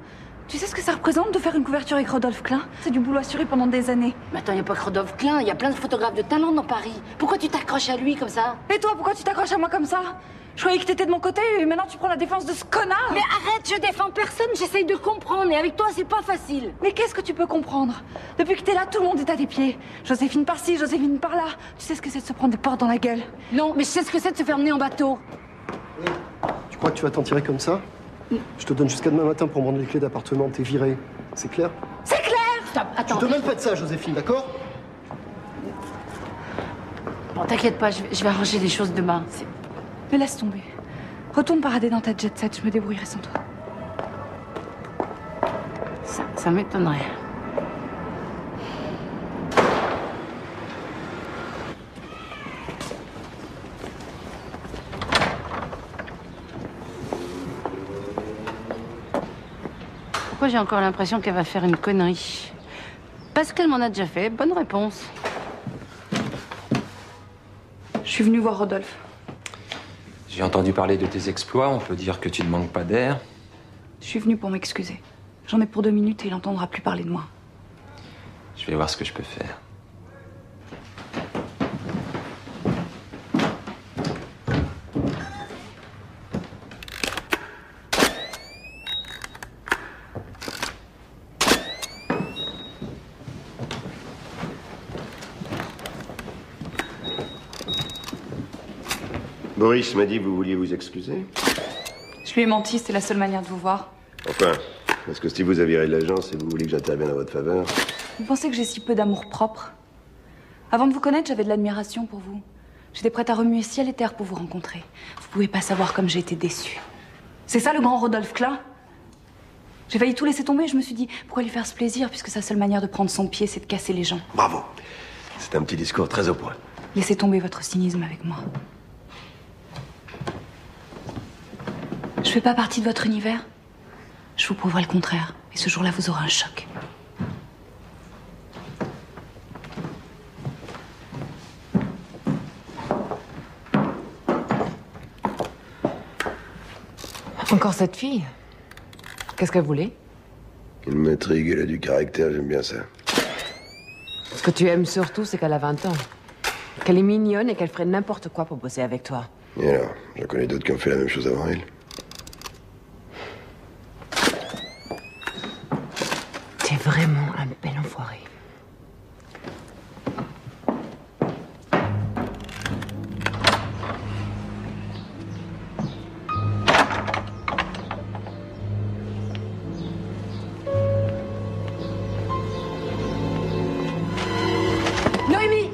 Tu sais ce que ça représente de faire une couverture avec Rodolphe Klein? C'est du boulot assuré pendant des années. Mais attends, il n'y a pas que Rodolphe Klein, il y a plein de photographes de talent dans Paris. Pourquoi tu t'accroches à lui comme ça? Et toi, pourquoi tu t'accroches à moi comme ça? Je croyais que t'étais de mon côté et maintenant tu prends la défense de ce connard. Mais arrête, je défends personne, j'essaye de comprendre et avec toi c'est pas facile. Mais qu'est-ce que tu peux comprendre? Depuis que t'es là, tout le monde est à tes pieds. Joséphine par-ci, Joséphine par-là. Tu sais ce que c'est de se prendre des portes dans la gueule? Non, mais je sais ce que c'est de se faire mener en bateau. Tu crois que tu vas t'en tirer comme ça? Je te donne jusqu'à demain matin pour me rendre les clés d'appartement, t'es viré. C'est clair? C'est clair! Stop, attends. Tu te mêles pas de ça, Joséphine, d'accord? Bon, t'inquiète pas, je vais arranger les choses demain. Mais laisse tomber. Retourne parader dans ta jet set, je me débrouillerai sans toi. Ça m'étonnerait. Pourquoi j'ai encore l'impression qu'elle va faire une connerie? Parce qu'elle m'en a déjà fait. Bonne réponse. Je suis venue voir Rodolphe. J'ai entendu parler de tes exploits, on peut dire que tu ne manques pas d'air. Je suis venue pour m'excuser. J'en ai pour 2 minutes et il n'entendra plus parler de moi. Je vais voir ce que je peux faire. Boris m'a dit que vous vouliez vous excuser. Je lui ai menti, c'était la seule manière de vous voir. Enfin, parce que Steve vous a viré de l'agence et vous voulez que j'intervienne en votre faveur. Vous pensez que j'ai si peu d'amour propre? Avant de vous connaître, j'avais de l'admiration pour vous. J'étais prête à remuer ciel et terre pour vous rencontrer. Vous pouvez pas savoir comme j'ai été déçue. C'est ça le grand Rodolphe Klein? J'ai failli tout laisser tomber et je me suis dit, pourquoi lui faire ce plaisir puisque sa seule manière de prendre son pied, c'est de casser les gens. Bravo. C'est un petit discours très au point. Laissez tomber votre cynisme avec moi. Je fais pas partie de votre univers. Je vous prouverai le contraire. Et ce jour-là, vous aurez un choc. Encore cette fille? Qu'est-ce qu'elle voulait? Elle m'intrigue, elle a du caractère, j'aime bien ça. Ce que tu aimes surtout, c'est qu'elle a 20 ans. Qu'elle est mignonne et qu'elle ferait n'importe quoi pour bosser avec toi. Et alors, j'en connais d'autres qui ont fait la même chose avant elle. T'es vraiment un bel enfoiré. Noémie!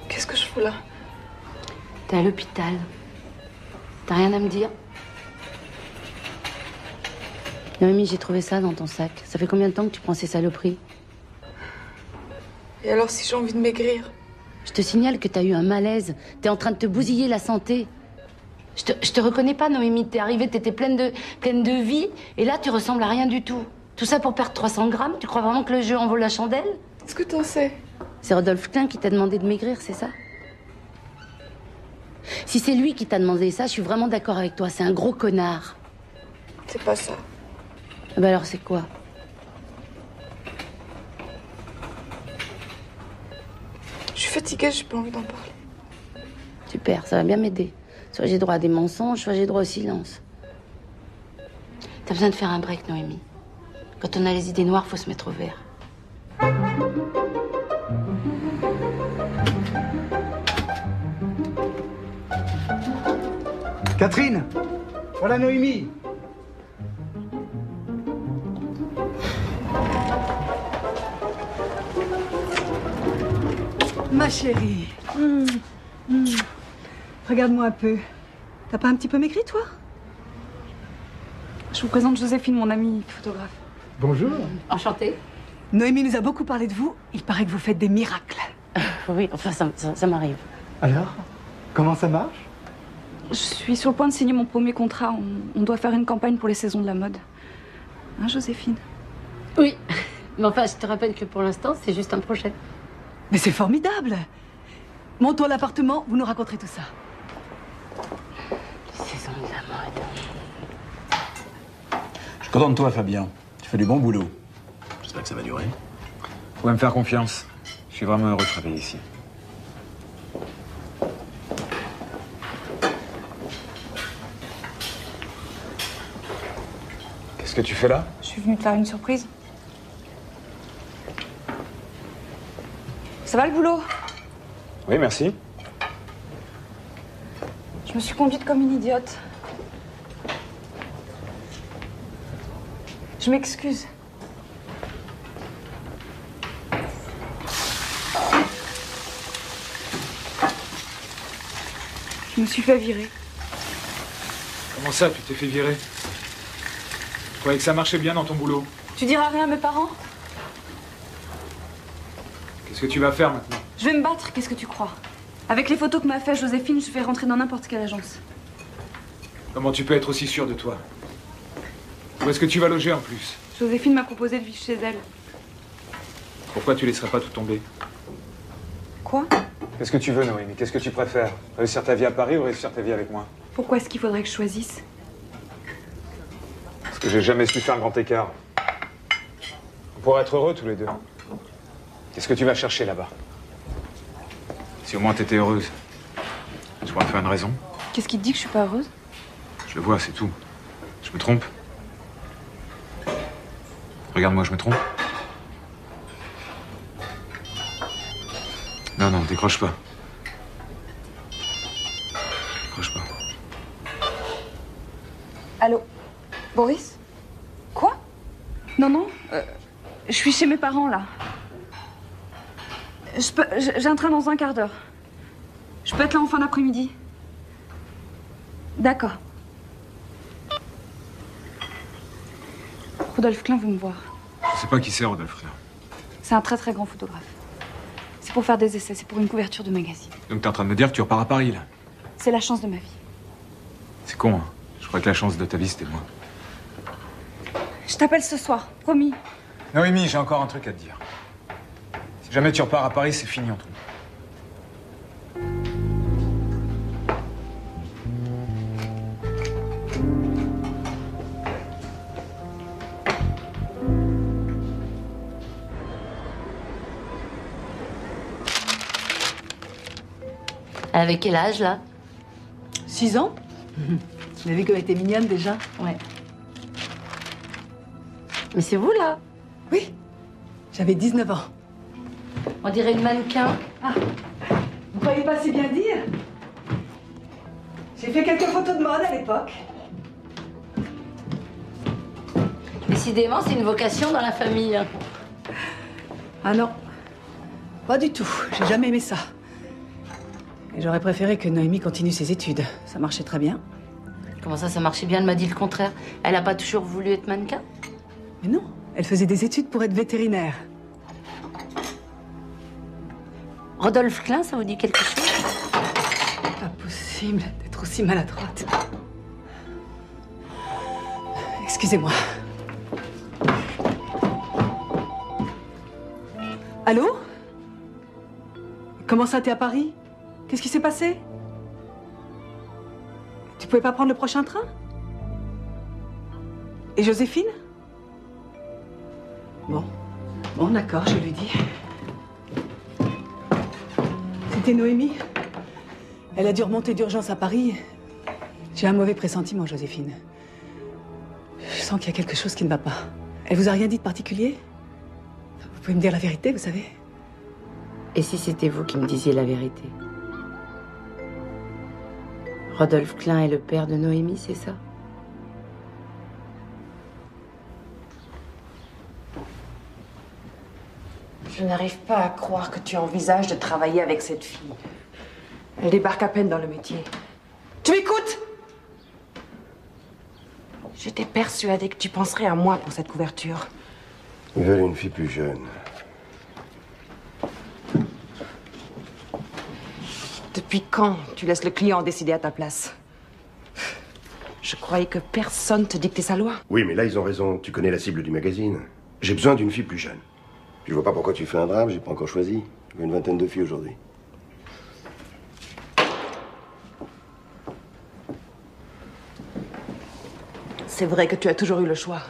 Qu'est-ce que je fous là? T'es à l'hôpital. T'as rien à me dire? Noémie, j'ai trouvé ça dans ton sac. Ça fait combien de temps que tu prends ces saloperies? Et alors si j'ai envie de maigrir? Je te signale que t'as eu un malaise. T'es en train de te bousiller la santé. Je te reconnais pas, Noémie. T'es arrivée, t'étais pleine de vie. Et là, tu ressembles à rien du tout. Tout ça pour perdre 300 grammes? Tu crois vraiment que le jeu en vaut la chandelle? Qu'est-ce que t'en sais? C'est Rodolphe Klein qui t'a demandé de maigrir, c'est ça? Si c'est lui qui t'a demandé ça, je suis vraiment d'accord avec toi. C'est un gros connard. C'est pas ça. Ah bah alors c'est quoi? Je suis fatiguée, j'ai pas envie d'en parler. Super, ça va bien m'aider. Soit j'ai droit à des mensonges, soit j'ai droit au silence. T'as besoin de faire un break, Noémie. Quand on a les idées noires, faut se mettre au vert. Catherine, voilà Noémie. Ma chérie. Regarde-moi un peu. T'as pas un petit peu maigri, toi? Je vous présente Joséphine, mon amie photographe. Bonjour. Enchantée. Noémie nous a beaucoup parlé de vous. Il paraît que vous faites des miracles. Oui, enfin, ça m'arrive. Alors, comment ça marche? Je suis sur le point de signer mon premier contrat. On doit faire une campagne pour les saisons de la mode. Hein, Joséphine? Oui. Mais enfin, je te rappelle que pour l'instant, c'est juste un projet. Mais c'est formidable. Montons à l'appartement, vous nous raconterez tout ça. Les saisons de la mode. Je suis content de toi, Fabien. Tu fais du bon boulot. J'espère que ça va durer. Vous pouvez me faire confiance. Je suis vraiment heureux de travailler ici. Qu'est-ce que tu fais là? Je suis venue te faire une surprise. Ça va le boulot? Oui, merci. Je me suis conduite comme une idiote. Je m'excuse. Je me suis fait virer. Comment ça, tu t'es fait virer? Tu croyais que ça marchait bien dans ton boulot? Tu diras rien à mes parents? Qu'est-ce que tu vas faire maintenant? Je vais me battre, qu'est-ce que tu crois? Avec les photos que m'a fait Joséphine, je vais rentrer dans n'importe quelle agence. Comment tu peux être aussi sûr de toi? Où est-ce que tu vas loger en plus? Joséphine m'a proposé de vivre chez elle. Pourquoi tu laisserais pas tout tomber? Quoi? Qu'est-ce que tu veux, Noémie? Qu'est-ce que tu préfères? Réussir ta vie à Paris ou réussir ta vie avec moi? Pourquoi est-ce qu'il faudrait que je choisisse? Parce que j'ai jamais su faire un grand écart. On pourrait être heureux tous les deux. Qu'est-ce que tu vas chercher là-bas? Si au moins t'étais heureuse, tu pourrais me faire une raison. Qu'est-ce qui te dit que je suis pas heureuse? Je le vois, c'est tout. Je me trompe? Regarde-moi, je me trompe? Non, non, décroche pas. Décroche pas. Allô? Boris? Quoi? Non, non, je suis chez mes parents, là. J'ai un train dans un quart d'heure. Je peux être là en fin d'après-midi. D'accord. Rodolphe Klein veut me voir. Je sais pas qui c'est, Rodolphe Klein. C'est un très très grand photographe. C'est pour faire des essais, c'est pour une couverture de magazine. Donc t'es en train de me dire que tu repars à Paris, là? C'est la chance de ma vie. C'est con, hein? Je crois que la chance de ta vie, c'était moi. Je t'appelle ce soir, promis. Noémie, j'ai encore un truc à te dire. Si jamais tu repars à Paris, c'est fini entre nous. Elle avait quel âge, là? 6 ans. Vous avez vu qu'elle était mignonne, déjà? Ouais. Mais c'est vous, là? Oui. J'avais 19 ans. On dirait une mannequin. Ah, vous croyez pas si bien dire? J'ai fait quelques photos de mode à l'époque. Décidément, c'est une vocation dans la famille. Ah non, pas du tout. J'ai jamais aimé ça. Et j'aurais préféré que Noémie continue ses études. Ça marchait très bien. Comment ça marchait bien? Elle m'a dit le contraire. Elle a pas toujours voulu être mannequin? Mais non, elle faisait des études pour être vétérinaire. Rodolphe Klein, ça vous dit quelque chose? Pas possible d'être aussi maladroite. Excusez-moi. Allô? Comment ça, t'es à Paris? Qu'est-ce qui s'est passé? Tu pouvais pas prendre le prochain train? Et Joséphine? Bon, d'accord, je lui dis. C'était Noémie. Elle a dû remonter d'urgence à Paris. J'ai un mauvais pressentiment, Joséphine. Je sens qu'il y a quelque chose qui ne va pas. Elle vous a rien dit de particulier? Vous pouvez me dire la vérité, vous savez? Et si c'était vous qui me disiez la vérité? Rodolphe Klein est le père de Noémie, c'est ça? Je n'arrive pas à croire que tu envisages de travailler avec cette fille. Elle débarque à peine dans le métier. Tu m'écoutes? J'étais persuadée que tu penserais à moi pour cette couverture. Ils veulent une fille plus jeune. Depuis quand tu laisses le client décider à ta place? Je croyais que personne te dictait sa loi. Oui, mais là, ils ont raison. Tu connais la cible du magazine. J'ai besoin d'une fille plus jeune. Je vois pas pourquoi tu fais un drame, j'ai pas encore choisi. J'ai une vingtaine de filles aujourd'hui. C'est vrai que tu as toujours eu le choix.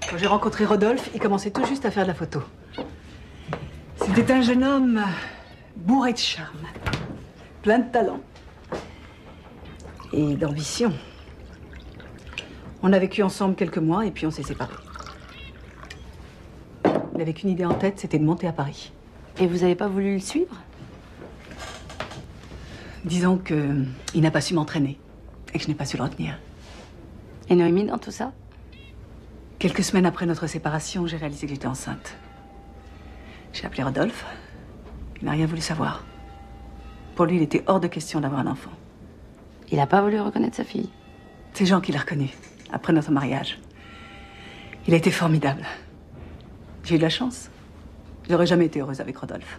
Quand j'ai rencontré Rodolphe, il commençait tout juste à faire de la photo. C'était un jeune homme bourré de charme, plein de talent et d'ambition. On a vécu ensemble quelques mois et puis on s'est séparés. Il avait qu'une idée en tête, c'était de monter à Paris. Et vous n'avez pas voulu le suivre? Disons qu'il n'a pas su m'entraîner et que je n'ai pas su le retenir. Et Noémie dans tout ça? Quelques semaines après notre séparation, j'ai réalisé que j'étais enceinte. J'ai appelé Rodolphe. Il n'a rien voulu savoir. Pour lui, il était hors de question d'avoir un enfant. Il n'a pas voulu reconnaître sa fille? C'est Jean qui l'a reconnu, après notre mariage. Il a été formidable. J'ai eu de la chance. Je n'aurais jamais été heureuse avec Rodolphe.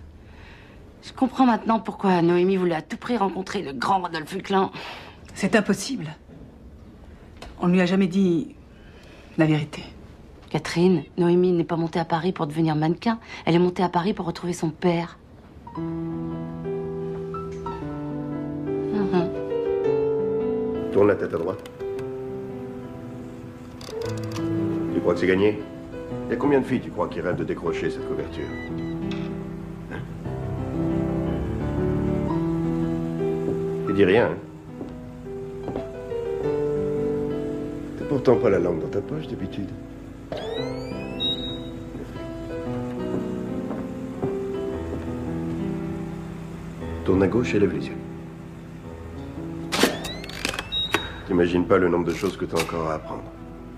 Je comprends maintenant pourquoi Noémie voulait à tout prix rencontrer le grand Rodolphe Klein. C'est impossible. On ne lui a jamais dit la vérité. Catherine, Noémie n'est pas montée à Paris pour devenir mannequin. Elle est montée à Paris pour retrouver son père. Tourne la tête à droite. Tu crois que c'est gagné? Il y a combien de filles, tu crois, qui rêvent de décrocher cette couverture? Hein? Tu dis rien, hein? T'as pourtant pas la langue dans ta poche d'habitude. Tourne à gauche et lève les yeux. T'imagines pas le nombre de choses que t'as encore à apprendre.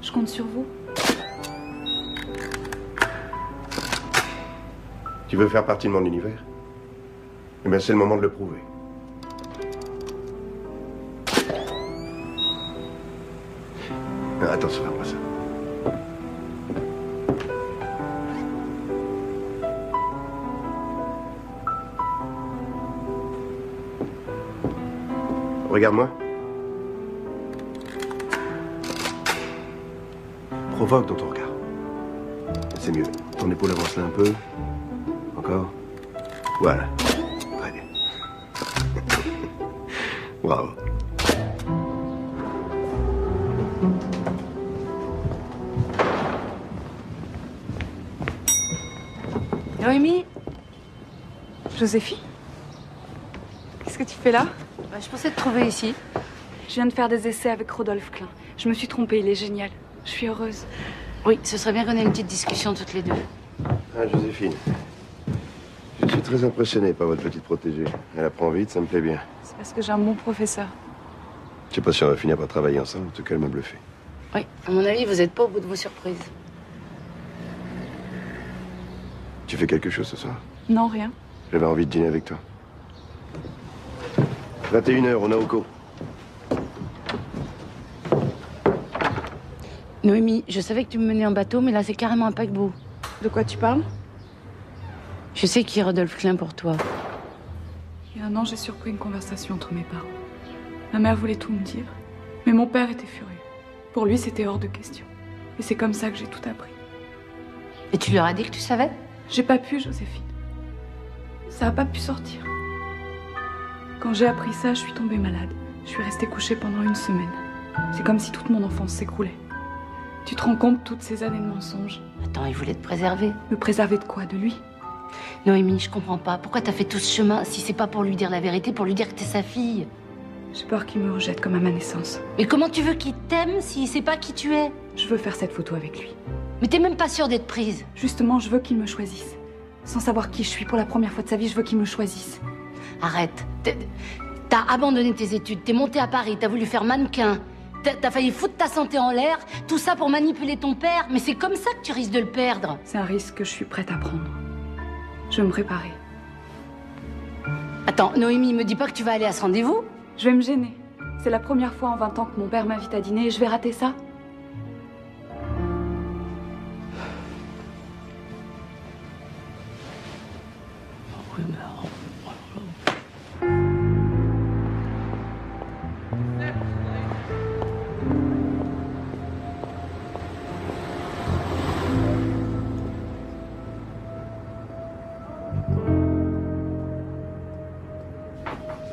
Je compte sur vous. Tu veux faire partie de mon univers? Eh bien, c'est le moment de le prouver. Ah, attention, fais pas ça. Regarde-moi. Provoque dans ton regard. C'est mieux. Ton épaule avance là un peu. Encore. Voilà. Très bien. Bravo. Noémie? Joséphine? Qu'est-ce que tu fais là? Je pensais te trouver ici. Je viens de faire des essais avec Rodolphe Klein. Je me suis trompée, il est génial. Je suis heureuse. Oui, ce serait bien qu'on ait une petite discussion toutes les deux. Ah, Joséphine. Je suis très impressionné par votre petite protégée. Elle apprend vite, ça me plaît bien. C'est parce que j'ai un bon professeur. Je sais pas si on va finir par travailler ensemble, en tout cas, elle m'a bluffé. Oui, à mon avis, vous n'êtes pas au bout de vos surprises. Tu fais quelque chose ce soir? Non, rien. J'avais envie de dîner avec toi. 21h, on a Naoko. Noémie, je savais que tu me menais en bateau, mais là, c'est carrément un paquebot. De quoi tu parles? Je sais qui est Rodolphe Klein pour toi. Il y a un an, j'ai surpris une conversation entre mes parents. Ma mère voulait tout me dire, mais mon père était furieux. Pour lui, c'était hors de question. Et c'est comme ça que j'ai tout appris. Et tu leur as dit que tu savais? J'ai pas pu, Joséphine. Ça a pas pu sortir. Quand j'ai appris ça, je suis tombée malade. Je suis restée couchée pendant 1 semaine. C'est comme si toute mon enfance s'écroulait. Tu te rends compte toutes ces années de mensonges? Attends, il voulait te préserver. Me préserver de quoi? De lui? Noémie, je comprends pas. Pourquoi t'as fait tout ce chemin si c'est pas pour lui dire la vérité, pour lui dire que t'es sa fille? J'ai peur qu'il me rejette comme à ma naissance. Mais comment tu veux qu'il t'aime s'il sait pas qui tu es? Je veux faire cette photo avec lui. Mais t'es même pas sûre d'être prise. Justement, je veux qu'il me choisisse. Sans savoir qui je suis pour la première fois de sa vie, je veux qu'il me choisisse. Arrête. T'as abandonné tes études, t'es montée à Paris, t'as voulu faire mannequin. T'as failli foutre ta santé en l'air, tout ça pour manipuler ton père. Mais c'est comme ça que tu risques de le perdre. C'est un risque que je suis prête à prendre. Je vais me préparer. Attends, Noémie, me dis pas que tu vas aller à ce rendez-vous? Je vais me gêner. C'est la première fois en 20 ans que mon père m'invite à dîner et je vais rater ça.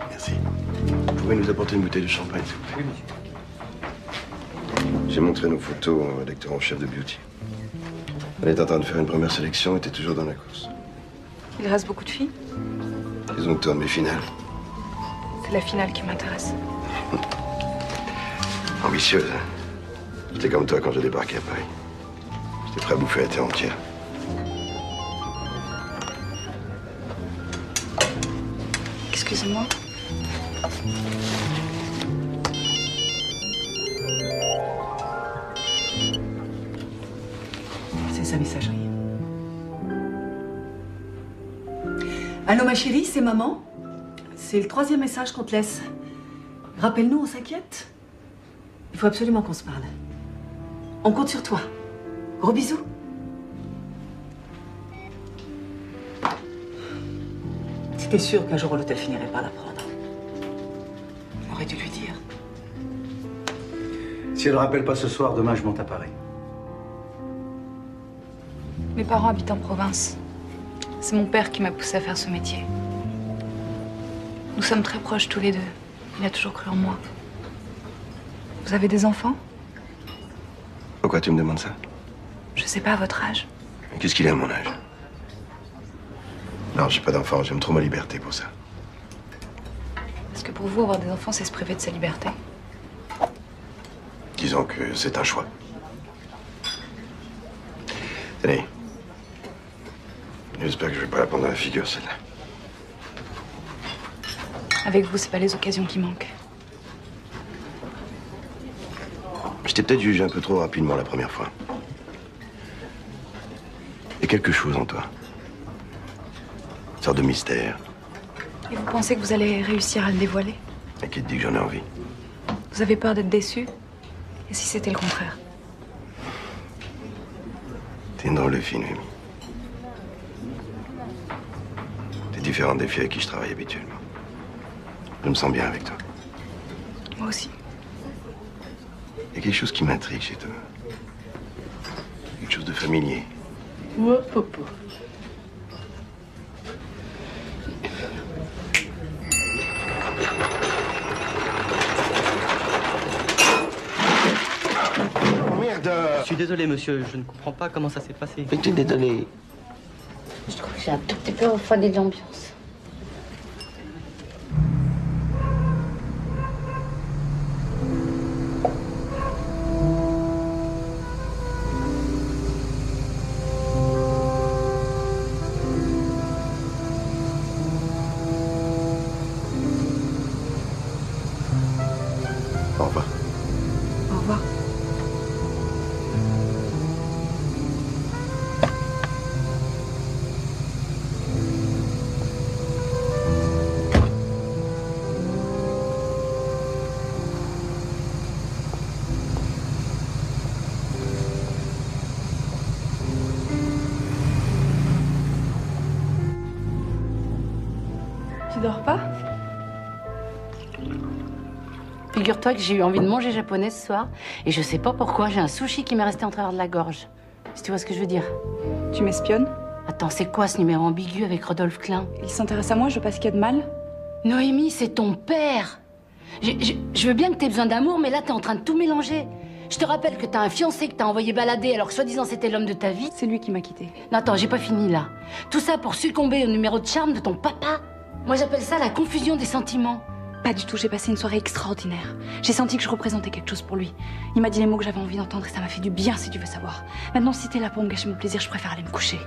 Merci. Vous pouvez nous apporter une bouteille de champagne, s'il vous plaît? Oui, monsieur. J'ai montré nos photos au rédacteur en chef de Beauty. Elle est en train de faire une première sélection et t'es toujours dans la course. Il reste beaucoup de filles? Ils ont tourné mes finales. C'est la finale qui m'intéresse. Ambitieuse, hein? J'étais comme toi quand j'ai débarqué à Paris. J'étais prêt à bouffer la terre entière. Excusez-moi. C'est sa messagerie. Allô, ma chérie, c'est maman. C'est le 3e message qu'on te laisse. Rappelle-nous, on s'inquiète. Il faut absolument qu'on se parle. On compte sur toi. Gros bisous. C'était sûr qu'un jour ou l'autre, elle finirait par l'apprendre. J'aurais dû lui dire. Si elle ne rappelle pas ce soir, demain je monte à Paris. Mes parents habitent en province. C'est mon père qui m'a poussée à faire ce métier. Nous sommes très proches tous les deux. Il a toujours cru en moi. Vous avez des enfants? Pourquoi tu me demandes ça? Je sais pas à votre âge. Qu'est-ce qu'il a à mon âge? Non, j'ai pas d'enfant, j'aime trop ma liberté pour ça. Est-ce que pour vous, avoir des enfants, c'est se priver de sa liberté? Disons que c'est un choix. Allez. J'espère que je vais pas la prendre dans la figure, celle-là. Avec vous, c'est pas les occasions qui manquent. Je t'ai peut-être jugé un peu trop rapidement la première fois. Il y a quelque chose en toi. Une sorte de mystère. Et vous pensez que vous allez réussir à le dévoiler? Et qui te dit que j'en ai envie? Vous avez peur d'être déçu? Et si c'était le contraire? T'es une drôle de fille, Noémie. T'es différente des filles avec qui je travaille habituellement. Je me sens bien avec toi. Moi aussi. Il y a quelque chose qui m'intrigue chez toi. Quelque chose de familier. Ouais, papa. Merde! Je suis désolé, monsieur, je ne comprends pas comment ça s'est passé. Mais t'es désolé. Je trouve que j'ai un tout petit peu refroidi de l'ambiance. Au revoir. Au revoir. Tu dors pas? Figure-toi que j'ai eu envie de manger japonais ce soir et je sais pas pourquoi, j'ai un sushi qui m'est resté en travers de la gorge. Si tu vois ce que je veux dire. Tu m'espionnes? Attends, c'est quoi ce numéro ambigu avec Rodolphe Klein? Il s'intéresse à moi, je veux pas ce qu'il y a de mal. Noémie, c'est ton père. Je veux bien que t'aies besoin d'amour, mais là, t'es en train de tout mélanger. Je te rappelle que t'as un fiancé que t'as envoyé balader alors que soi-disant c'était l'homme de ta vie. C'est lui qui m'a quittée. Non, attends, j'ai pas fini là. Tout ça pour succomber au numéro de charme de ton papa. Moi, j'appelle ça la confusion des sentiments. Pas du tout, j'ai passé une soirée extraordinaire. J'ai senti que je représentais quelque chose pour lui. Il m'a dit les mots que j'avais envie d'entendre et ça m'a fait du bien, si tu veux savoir. Maintenant, si t'es là pour me gâcher mon plaisir, je préfère aller me coucher.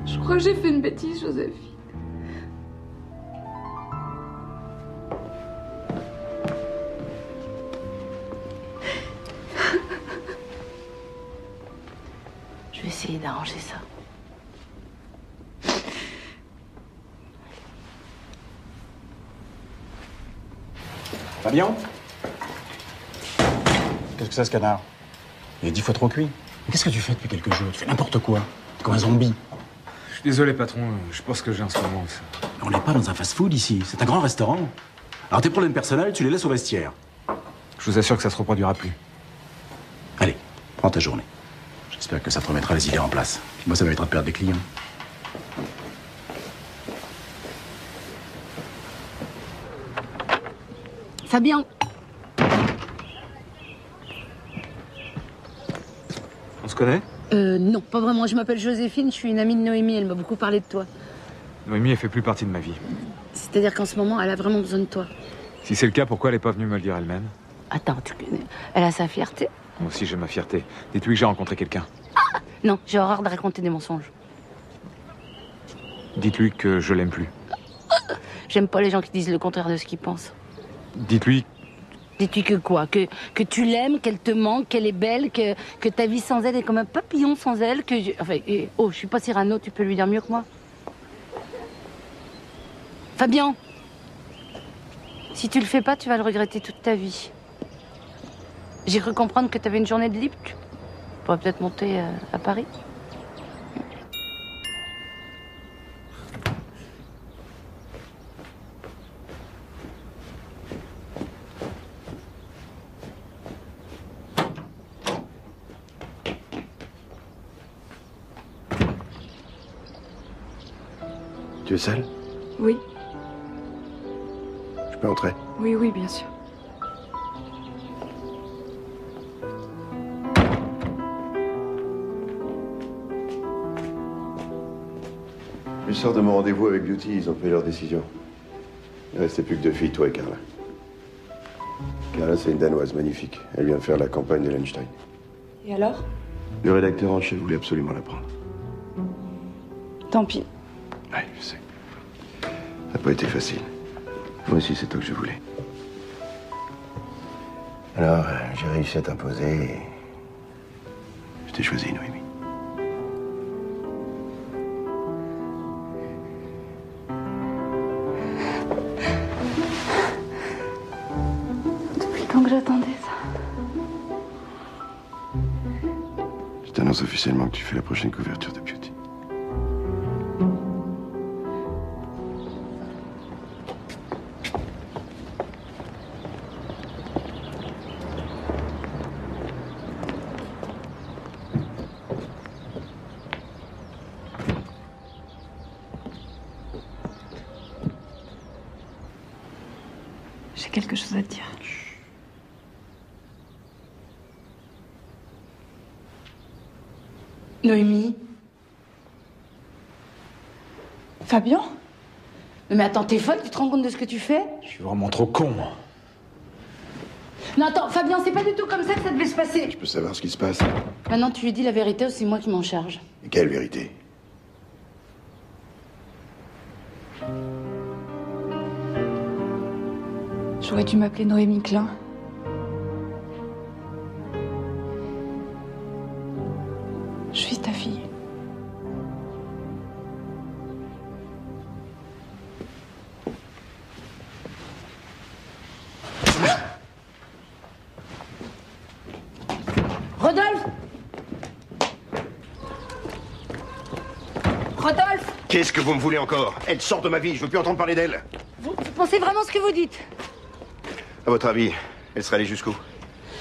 Je crois que j'ai fait une bêtise, Joséphine. Je vais essayer d'arranger ça. Fabien? Qu'est-ce que c'est ce canard? Il est 10 fois trop cuit. Mais qu'est-ce que tu fais depuis quelques jours? Tu fais n'importe quoi. T'es comme un zombie. Je suis désolé, patron. Je pense que j'ai un ce moment. On n'est pas dans un fast-food ici. C'est un grand restaurant. Alors tes problèmes personnels, tu les laisses au vestiaire. Je vous assure que ça se reproduira plus. Allez, prends ta journée. J'espère que ça te remettra les idées en place. Puis moi, ça m'évitera de perdre des clients. Fabien. On se connaît? Non, pas vraiment. Je m'appelle Joséphine, je suis une amie de Noémie. Elle m'a beaucoup parlé de toi. Noémie, elle fait plus partie de ma vie. C'est-à-dire qu'en ce moment, elle a vraiment besoin de toi. Si c'est le cas, pourquoi elle n'est pas venue me le dire elle-même? Attends, elle a sa fierté. Moi aussi, j'ai ma fierté. Dites-lui que j'ai rencontré quelqu'un. Non, j'ai horreur de raconter des mensonges. Dites-lui que je l'aime plus. J'aime pas les gens qui disent le contraire de ce qu'ils pensent. Dites-lui... Dis-tu que quoi? Que tu l'aimes, qu'elle te manque, qu'elle est belle, que ta vie sans elle est comme un papillon sans elle, que... Enfin, oh, je suis pas Cyrano, tu peux lui dire mieux que moi. Fabien, si tu le fais pas, tu vas le regretter toute ta vie. J'ai cru comprendre que tu avais une journée de libre. Tu pourrais peut-être monter à Paris. Tu es seule? Oui, Je peux entrer? oui, oui, bien sûr. Je sors de mon rendez-vous avec Beauty, ils ont pris leur décision. Il ne restait plus que 2 filles, toi et Carla. Carla, c'est une Danoise magnifique. Elle vient faire la campagne de l'Einstein. Et alors? Le rédacteur en chef voulait absolument la prendre. Tant pis. Oui, je sais. Ça n'a pas été facile. Moi aussi, c'est toi que je voulais. Alors, j'ai réussi à t'imposer et... je t'ai choisi, Noémie. Depuis le temps que j'attendais ça. Je t'annonce officiellement que tu fais la prochaine couverture de Beauty. J'ai quelque chose à te dire. Noémie? Fabien? Mais attends, t'es folle, tu te rends compte de ce que tu fais? Je suis vraiment trop con, moi. Non, attends, Fabien, c'est pas du tout comme ça que ça devait se passer. Je peux savoir ce qui se passe. Maintenant, tu lui dis la vérité ou c'est moi qui m'en charge. Et quelle vérité? J'aurais dû m'appeler Noémie Klein. Je suis ta fille. Rodolphe! Rodolphe! Qu'est-ce que vous me voulez encore? Elle sort de ma vie, je veux plus entendre parler d'elle. Vous pensez vraiment ce que vous dites? À votre avis, elle serait allée jusqu'où?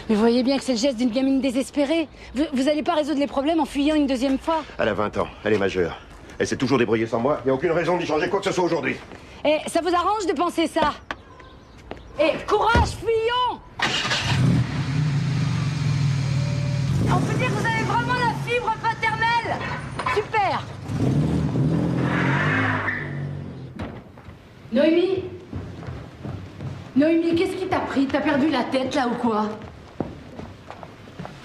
Mais vous voyez bien que c'est le geste d'une gamine désespérée. Vous allez pas résoudre les problèmes en fuyant une deuxième fois. Elle a 20 ans, elle est majeure. Elle s'est toujours débrouillée sans moi, il n'y a aucune raison d'y changer quoi que ce soit aujourd'hui. Eh, ça vous arrange de penser ça? Eh, courage, fuyons! On peut dire que vous avez vraiment la fibre paternelle! Super! Noémie? Noémie, qu'est-ce qui t'a pris? T'as perdu la tête, là, ou quoi?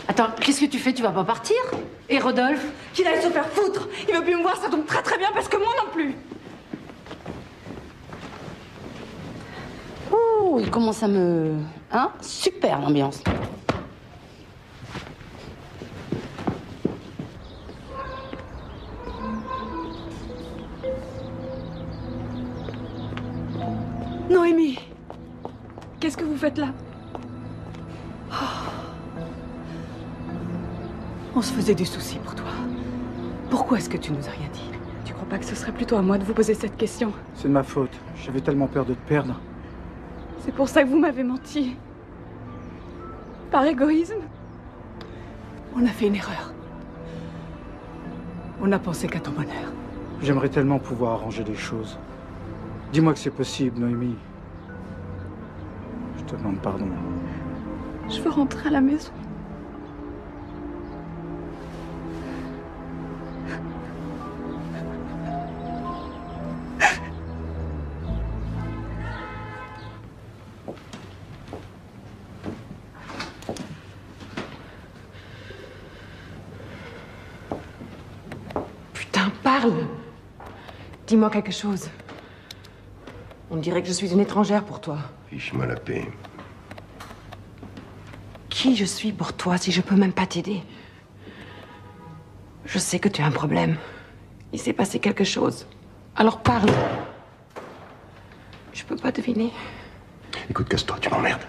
Attends, qu'est-ce que tu fais? Tu vas pas partir? Et Rodolphe? Qu'il aille se faire foutre! Il veut plus me voir, ça tombe très très bien parce que moi non plus! Ouh, il commence à me... Hein? Super, l'ambiance. Noémie! Qu'est-ce que vous faites là? On se faisait du souci pour toi. Pourquoi est-ce que tu nous as rien dit? Tu crois pas que ce serait plutôt à moi de vous poser cette question? C'est de ma faute. J'avais tellement peur de te perdre. C'est pour ça que vous m'avez menti. Par égoïsme? On a fait une erreur. On a pensé qu'à ton bonheur. J'aimerais tellement pouvoir arranger les choses. Dis-moi que c'est possible, Noémie. Je te demande pardon. Je veux rentrer à la maison. Putain, parle! Dis-moi quelque chose. On dirait que je suis une étrangère pour toi. Fiche-moi la paix. Qui je suis pour toi si je peux même pas t'aider? Je sais que tu as un problème. Il s'est passé quelque chose. Alors parle. Je peux pas deviner. Écoute, casse-toi, tu m'emmerdes.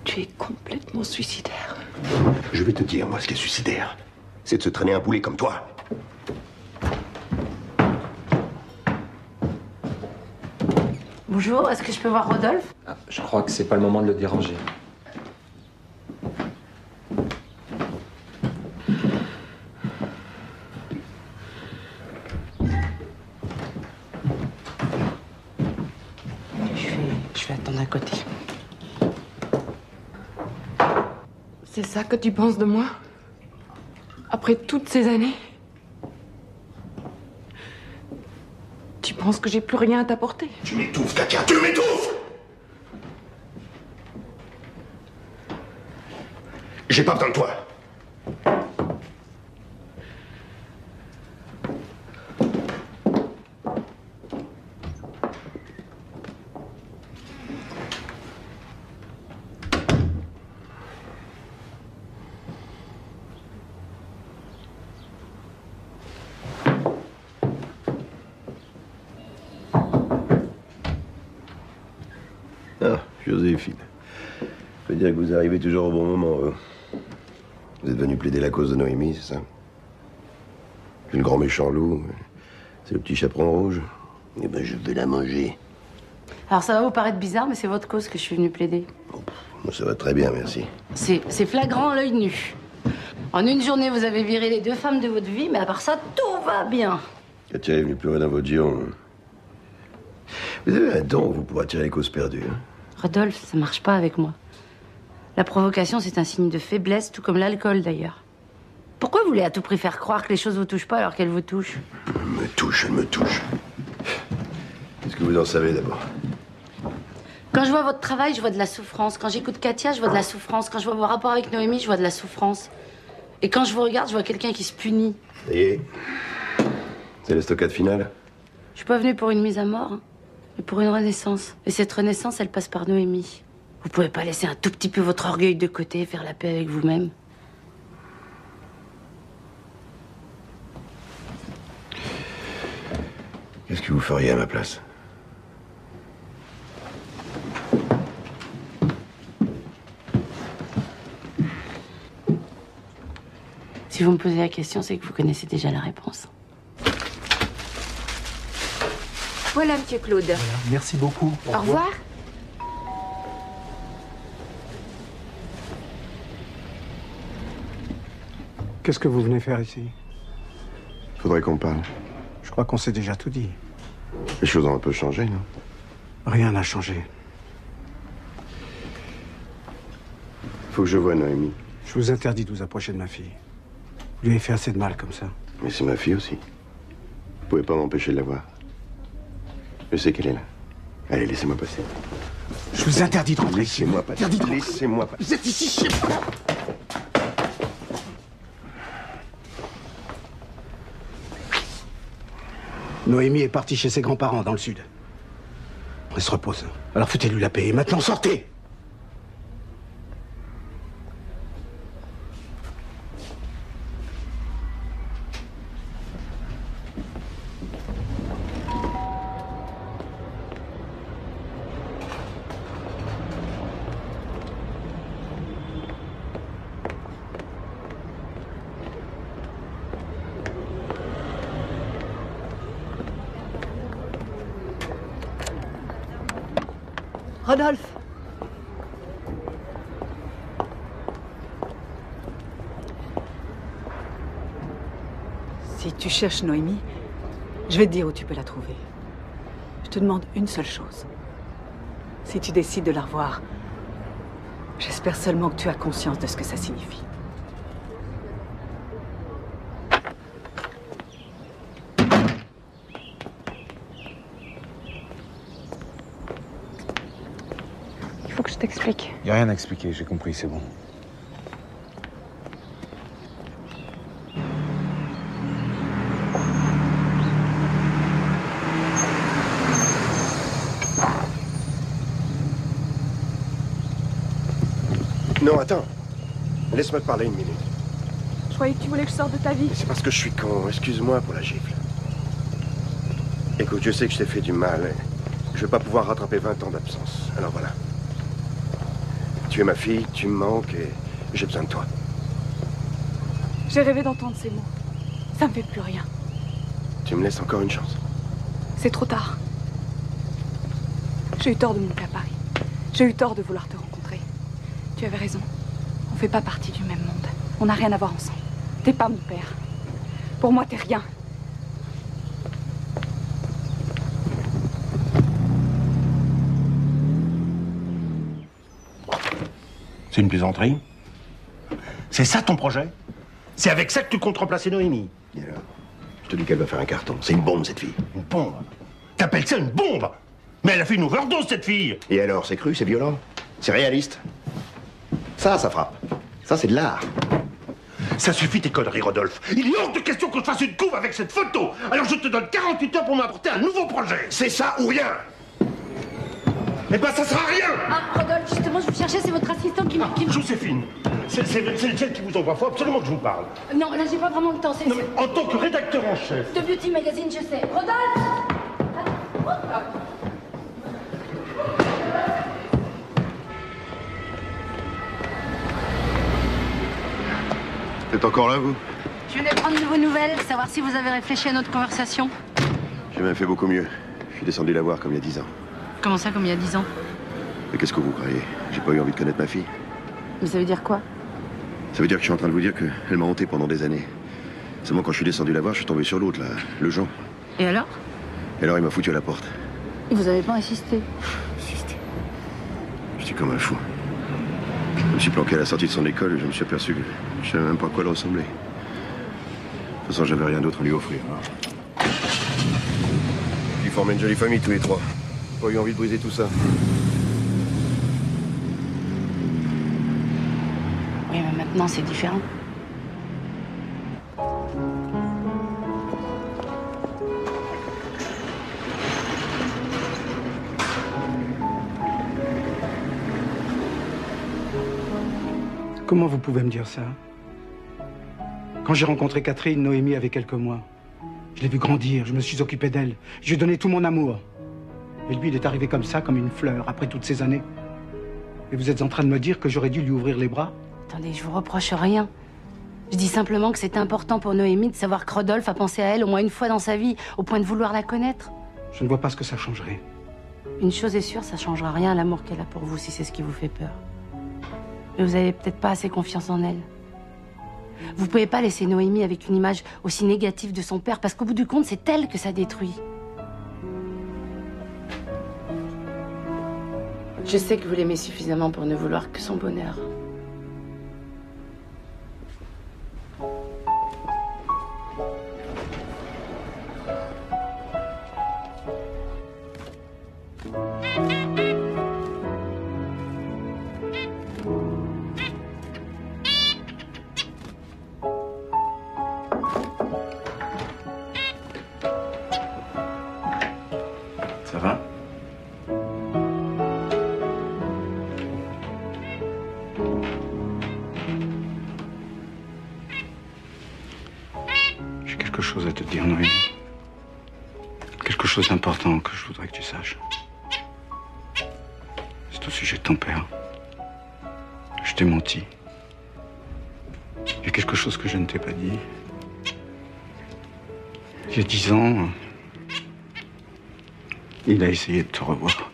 Tu es complètement suicidaire. Je vais te dire, moi, ce qui est suicidaire. C'est de se traîner un boulet comme toi. Bonjour, est-ce que je peux voir Rodolphe? Ah, je crois que c'est pas le moment de le déranger. Je vais attendre à côté. C'est ça que tu penses de moi? Après toutes ces années? Tu penses que j'ai plus rien à t'apporter? Tu m'étouffes, Katia, tu m'étouffes! J'ai pas besoin de toi. Ah, Joséphine. Je veux dire que vous arrivez toujours au bon moment. Vous êtes venu plaider la cause de Noémie, c'est ça? Puis le grand méchant loup, c'est le petit chaperon rouge. Eh ben, je vais la manger. Alors ça va vous paraître bizarre, mais c'est votre cause que je suis venue plaider. Moi, ça va très bien, merci. C'est flagrant à l'œil nu. En une journée, vous avez viré les 2 femmes de votre vie, mais à part ça, tout va bien. Katia est venue pleurer dans votre giron. Vous avez un don, vous, pour attirer les causes perdues. Hein? Rodolphe, ça marche pas avec moi. La provocation, c'est un signe de faiblesse, tout comme l'alcool d'ailleurs. Pourquoi voulez à tout prix faire croire que les choses vous touchent pas alors qu'elles vous touchent. Me touche, elle me touche. Qu'est-ce que vous en savez d'abord? Quand je vois votre travail, je vois de la souffrance. Quand j'écoute Katia, je vois de la souffrance. Quand je vois vos rapports avec Noémie, je vois de la souffrance. Et quand je vous regarde, je vois quelqu'un qui se punit. Ça y est. C'est la stockade finale? Je suis pas venue pour une mise à mort, hein, mais pour une renaissance. Et cette renaissance, elle passe par Noémie. Vous pouvez pas laisser un tout petit peu votre orgueil de côté et faire la paix avec vous-même? Qu'est-ce que vous feriez à ma place? Si vous me posez la question, c'est que vous connaissez déjà la réponse. Voilà, monsieur Claude. Voilà, merci beaucoup. Au revoir. Qu'est-ce que vous venez faire ici? Faudrait qu'on parle. Je crois qu'on s'est déjà tout dit. Les choses ont un peu changé, non? Rien n'a changé. Faut que je voie Noémie. Je vous interdis de vous approcher de ma fille. Vous lui avez fait assez de mal comme ça. Mais c'est ma fille aussi. Vous pouvez pas m'empêcher de la voir. Je sais qu'elle est là. Allez, laissez-moi passer. Je vous interdis de rentrer. Laissez-moi passer. Laissez-moi passer. Vous êtes ici chez moi. Noémie est partie chez ses grands-parents dans le sud. Elle se repose. Alors foutez-lui la paix. Et maintenant, sortez! Rodolphe! Si tu cherches Noémie, je vais te dire où tu peux la trouver. Je te demande une seule chose. Si tu décides de la revoir, j'espère seulement que tu as conscience de ce que ça signifie. Faut que je t'explique. Y a rien à expliquer, j'ai compris, c'est bon. Non, attends. Laisse-moi te parler une minute. Je croyais que tu voulais que je sorte de ta vie. C'est parce que je suis con. Excuse-moi pour la gifle. Écoute, je sais que je t'ai fait du mal. Je vais pas pouvoir rattraper 20 ans d'absence. Alors voilà. Tu es ma fille, tu me manques et j'ai besoin de toi. J'ai rêvé d'entendre ces mots. Ça me fait plus rien. Tu me laisses encore une chance. C'est trop tard. J'ai eu tort de monter à Paris. J'ai eu tort de vouloir te rencontrer. Tu avais raison. On fait pas partie du même monde. On n'a rien à voir ensemble. T'es pas mon père. Pour moi, t'es rien. C'est une plaisanterie? C'est ça ton projet? C'est avec ça que tu comptes remplacer Noémie? Et alors? Je te dis qu'elle va faire un carton. C'est une bombe, cette fille. Une bombe? T'appelles ça une bombe? Mais elle a fait une overdose, cette fille! Et alors, c'est cru, c'est violent? C'est réaliste? Ça frappe. Ça, c'est de l'art. Ça suffit tes conneries, Rodolphe. Il est hors de question que je fasse une couve avec cette photo. Alors je te donne 48 heures pour m'apporter un nouveau projet. C'est ça ou rien? Eh ben, ça sera rien! Ah, Rodolphe, justement, je vous cherchais, c'est votre assistant qui m'a... Joséphine, c'est celle qui vous envoie. Faut absolument que je vous parle. Non, là, j'ai pas vraiment le temps, c'est... Non, mais en tant que rédacteur en chef. De Beauty Magazine, je sais. Rodolphe! Vous êtes encore là, vous? Je venais prendre de vos nouvelles, savoir si vous avez réfléchi à notre conversation. J'ai même fait beaucoup mieux. Je suis descendu la voir comme il y a 10 ans. Comment ça, comme il y a 10 ans? Mais qu'est-ce que vous croyez? J'ai pas eu envie de connaître ma fille. Mais ça veut dire quoi? Ça veut dire que je suis en train de vous dire qu'elle m'a hanté pendant des années. Seulement quand je suis descendu la voir, je suis tombé sur l'autre, là, le Jean. Et alors? Et alors il m'a foutu à la porte. Et vous avez pas insisté? J'étais comme un fou. Je me suis planqué à la sortie de son école et je me suis aperçu que je savais même pas à quoi elle ressemblait. façon, j'avais rien d'autre à lui offrir. Hein. Ils formaient une jolie famille, tous les trois. Pas eu envie de briser tout ça. Oui, mais maintenant, c'est différent. Comment vous pouvez me dire ça? Quand j'ai rencontré Catherine, Noémie avait quelques mois. Je l'ai vue grandir, je me suis occupé d'elle. Je lui ai donné tout mon amour. Et lui, il est arrivé comme ça, comme une fleur, après toutes ces années. Et vous êtes en train de me dire que j'aurais dû lui ouvrir les bras? Attendez, je vous reproche rien. Je dis simplement que c'est important pour Noémie de savoir que Rodolphe a pensé à elle au moins une fois dans sa vie, au point de vouloir la connaître. Je ne vois pas ce que ça changerait. Une chose est sûre, ça changera rien à l'amour qu'elle a pour vous, si c'est ce qui vous fait peur. Mais vous avez peut-être pas assez confiance en elle. Vous pouvez pas laisser Noémie avec une image aussi négative de son père, parce qu'au bout du compte, c'est elle que ça détruit. Je sais que vous l'aimez suffisamment pour ne vouloir que son bonheur. Ça va? J'ai quelque chose à te dire, Noémie. Quelque chose d'important que je voudrais que tu saches. C'est au sujet de ton père. Je t'ai menti. Il y a quelque chose que je ne t'ai pas dit. Il y a 10 ans, il a essayé de te revoir.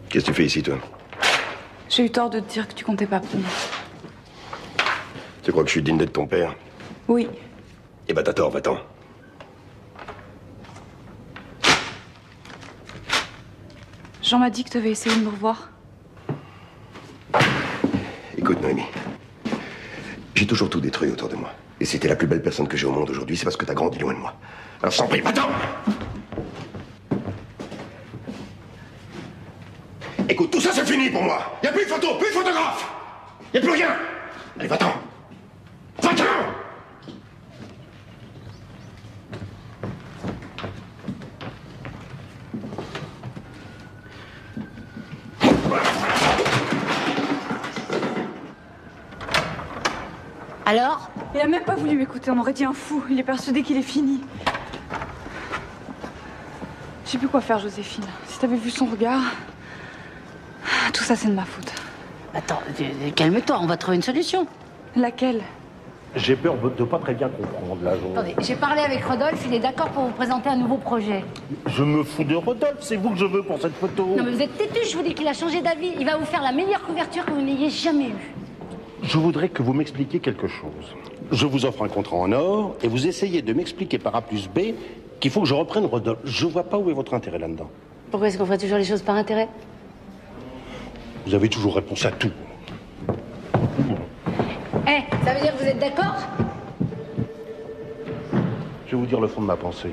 Qu'est-ce que tu fais ici, toi? J'ai eu tort de te dire que tu comptais pas pour moi. Tu crois que je suis digne d'être ton père? Oui. Eh ben, t'as tort, va-t'en. Jean m'a dit que tu avais essayé de me revoir. Écoute, Noémie. J'ai toujours tout détruit autour de moi. Et si t'es la plus belle personne que j'ai au monde aujourd'hui, c'est parce que t'as grandi loin de moi. Alors, je t'en prie, va-t'en! Écoute, tout ça, c'est fini pour moi. Y a plus de photos, plus de photographes. Y a plus rien. Allez, va-t'en. Va-t'en! Alors? Il a même pas voulu m'écouter, on aurait dit un fou. Il est persuadé qu'il est fini. Je sais plus quoi faire, Joséphine. Si t'avais vu son regard... Tout ça, c'est de ma faute. Attends, calme-toi, on va trouver une solution. Laquelle? J'ai peur de pas très bien comprendre, là. Attendez, j'ai parlé avec Rodolphe, il est d'accord pour vous présenter un nouveau projet. Je me fous de Rodolphe, c'est vous que je veux pour cette photo. Non mais vous êtes têtu, je vous dis qu'il a changé d'avis. Il va vous faire la meilleure couverture que vous n'ayez jamais eue. Je voudrais que vous m'expliquiez quelque chose. Je vous offre un contrat en or et vous essayez de m'expliquer par A plus B qu'il faut que je reprenne Rodolphe. Je vois pas où est votre intérêt là-dedans. Pourquoi est-ce qu'on ferait toujours les choses par intérêt? Vous avez toujours réponse à tout. Eh, ça veut dire que vous êtes d'accord? Je vais vous dire le fond de ma pensée.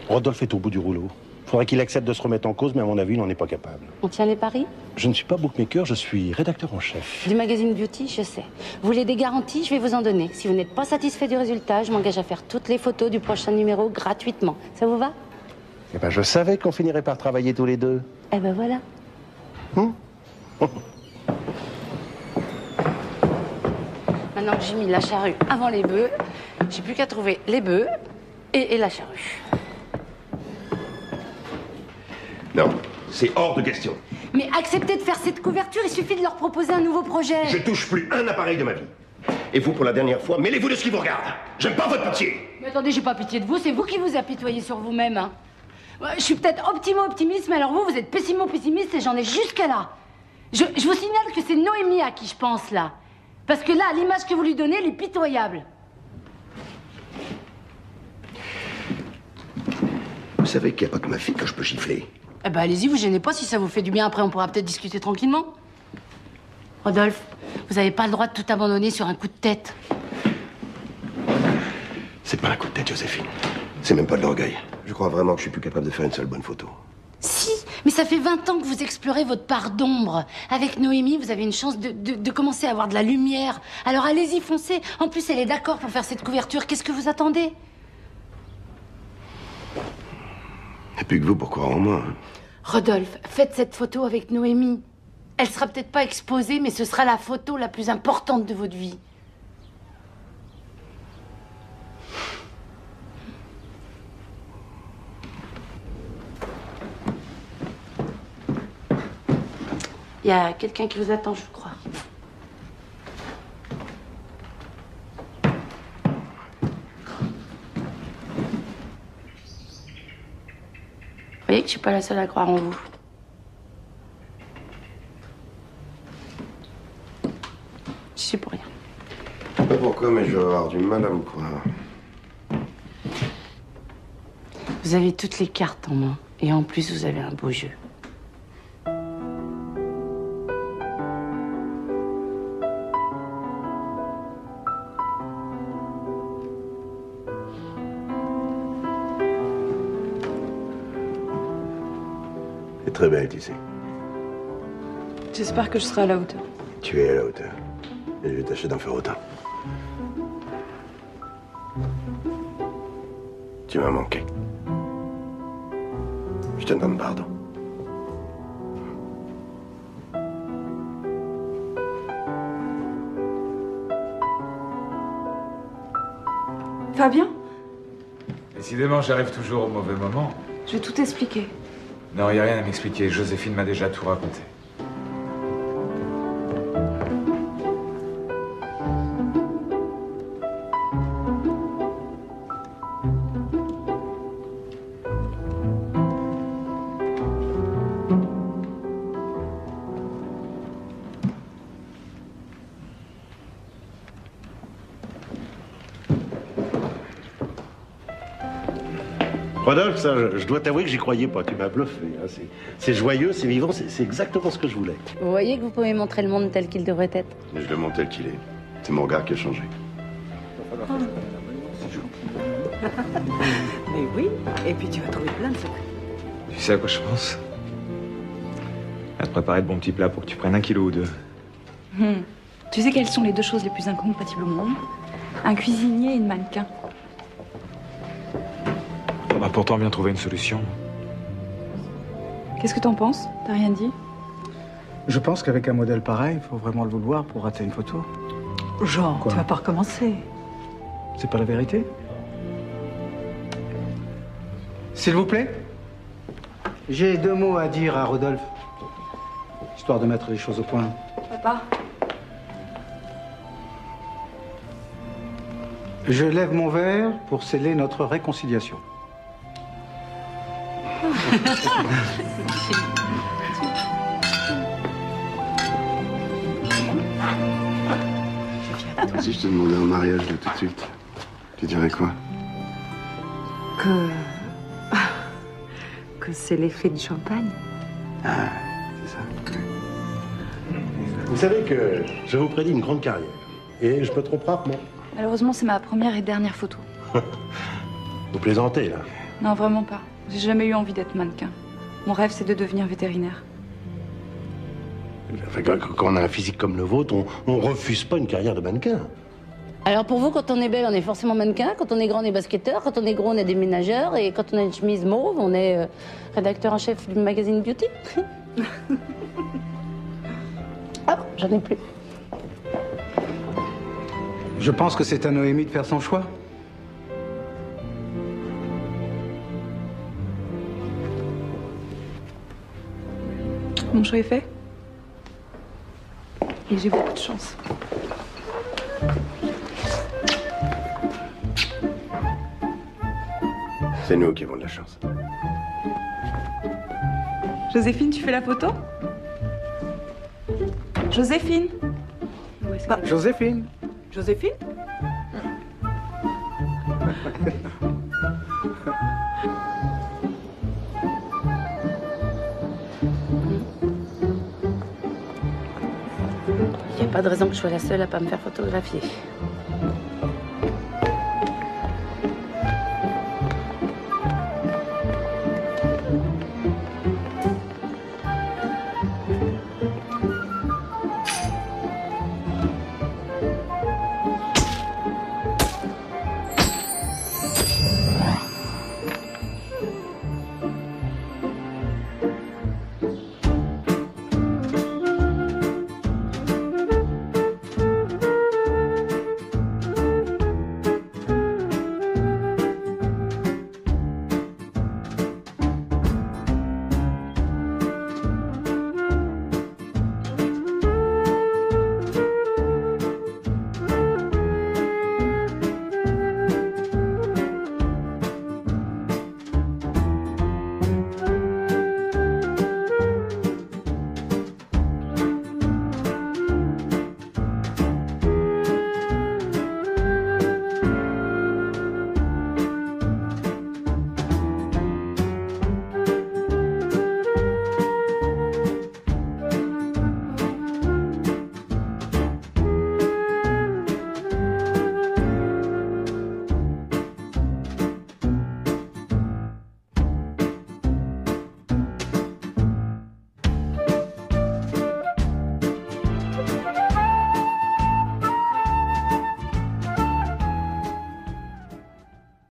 Rodolphe est au bout du rouleau. Faudrait qu'il accepte de se remettre en cause, mais à mon avis, il n'en est pas capable. On tient les paris? Je ne suis pas bookmaker, je suis rédacteur en chef. Du magazine Beauty, je sais. Vous voulez des garanties? Je vais vous en donner. Si vous n'êtes pas satisfait du résultat, je m'engage à faire toutes les photos du prochain numéro gratuitement. Ça vous va? Eh ben, je savais qu'on finirait par travailler tous les deux. Eh ben voilà. Maintenant que j'ai mis la charrue avant les bœufs, j'ai plus qu'à trouver les bœufs et la charrue. Non, c'est hors de question. Mais acceptez de faire cette couverture, il suffit de leur proposer un nouveau projet. Je touche plus un appareil de ma vie. Et vous, pour la dernière fois, mêlez-vous de ce qui vous regarde. J'aime pas votre pitié. Mais attendez, j'ai pas pitié de vous, c'est vous qui vous apitoyez sur vous-même. Hein. Je suis peut-être optimo-optimiste, mais alors vous êtes pessimo-pessimiste et j'en ai jusque là. Je vous signale que c'est Noémie à qui je pense, là. Parce que là, l'image que vous lui donnez, elle est pitoyable. Vous savez qu'il n'y a pas que ma fille que je peux gifler. Eh ben, allez-y, vous gênez pas. Si ça vous fait du bien, après, on pourra peut-être discuter tranquillement. Rodolphe, vous n'avez pas le droit de tout abandonner sur un coup de tête. C'est pas un coup de tête, Joséphine. C'est même pas de l'orgueil. Je crois vraiment que je suis plus capable de faire une seule bonne photo. Si, mais ça fait 20 ans que vous explorez votre part d'ombre. Avec Noémie, vous avez une chance de commencer à avoir de la lumière. Alors allez-y, foncez. En plus, elle est d'accord pour faire cette couverture. Qu'est-ce que vous attendez? Et plus que vous pour croire en moi. Hein. Rodolphe, faites cette photo avec Noémie. Elle sera peut-être pas exposée, mais ce sera la photo la plus importante de votre vie. Il y a quelqu'un qui vous attend, je crois. Vous voyez que je suis pas la seule à croire en vous. Je suis pour rien. Je sais pas pourquoi, mais je vais avoir du mal à me croire. Vous avez toutes les cartes en main. Et en plus, vous avez un beau jeu. C'est très belle, tu sais. J'espère que je serai à la hauteur. Tu es à la hauteur. Et je vais tâcher d'en faire autant. Tu m'as manqué. Je te demande pardon. Fabien, Décidément, j'arrive toujours au mauvais moment. je vais tout expliquer. Non, il n'y a rien à m'expliquer. Joséphine m'a déjà tout raconté. Rodolphe, ça, je dois t'avouer que j'y croyais pas. Tu m'as bluffé. Hein. C'est joyeux, c'est vivant, c'est exactement ce que je voulais. Vous voyez que vous pouvez montrer le monde tel qu'il devrait être. Mais je le montre tel qu'il est. C'est mon regard qui a changé. Mais oui, et puis tu vas trouver plein de secrets. Tu sais à quoi je pense? À te préparer de bons petits plats pour que tu prennes 1 kilo ou 2. Tu sais quelles sont les deux choses les plus incompatibles au monde? Un cuisinier et une mannequin. On va pourtant bien trouver une solution. Qu'est-ce que t'en penses? T'as rien dit? Je pense qu'avec un modèle pareil, il faut vraiment le vouloir pour rater une photo. Genre, Quoi? tu vas pas recommencer. C'est pas la vérité? S'il vous plaît? J'ai 2 mots à dire à Rodolphe, histoire de mettre les choses au point. Papa? Je lève mon verre pour sceller notre réconciliation. Si je te demandais en mariage là tout de suite, tu dirais quoi? Que c'est l'effet du champagne. Ah, c'est ça. Vous savez que je vous prédis une grande carrière. Et je me trompe rarement. Malheureusement, c'est ma première et dernière photo. Vous plaisantez, là. Non, vraiment pas. J'ai jamais eu envie d'être mannequin. Mon rêve, c'est de devenir vétérinaire. Enfin, quand on a un physique comme le vôtre, on refuse pas une carrière de mannequin. Alors pour vous, quand on est belle, on est forcément mannequin. Quand on est grand, on est basketteur. Quand on est gros, on est déménageur. Et quand on a une chemise mauve, on est rédacteur en chef du magazine Beauty. Ah, j'en ai plus. Je pense que c'est à Noémie de faire son choix. Mon choix est fait. Et j'ai beaucoup de chance. C'est nous qui avons de la chance. Joséphine, tu fais la photo? Joséphine. Joséphine. Joséphine? Il n'y a pas de raison que je sois la seule à pas me faire photographier.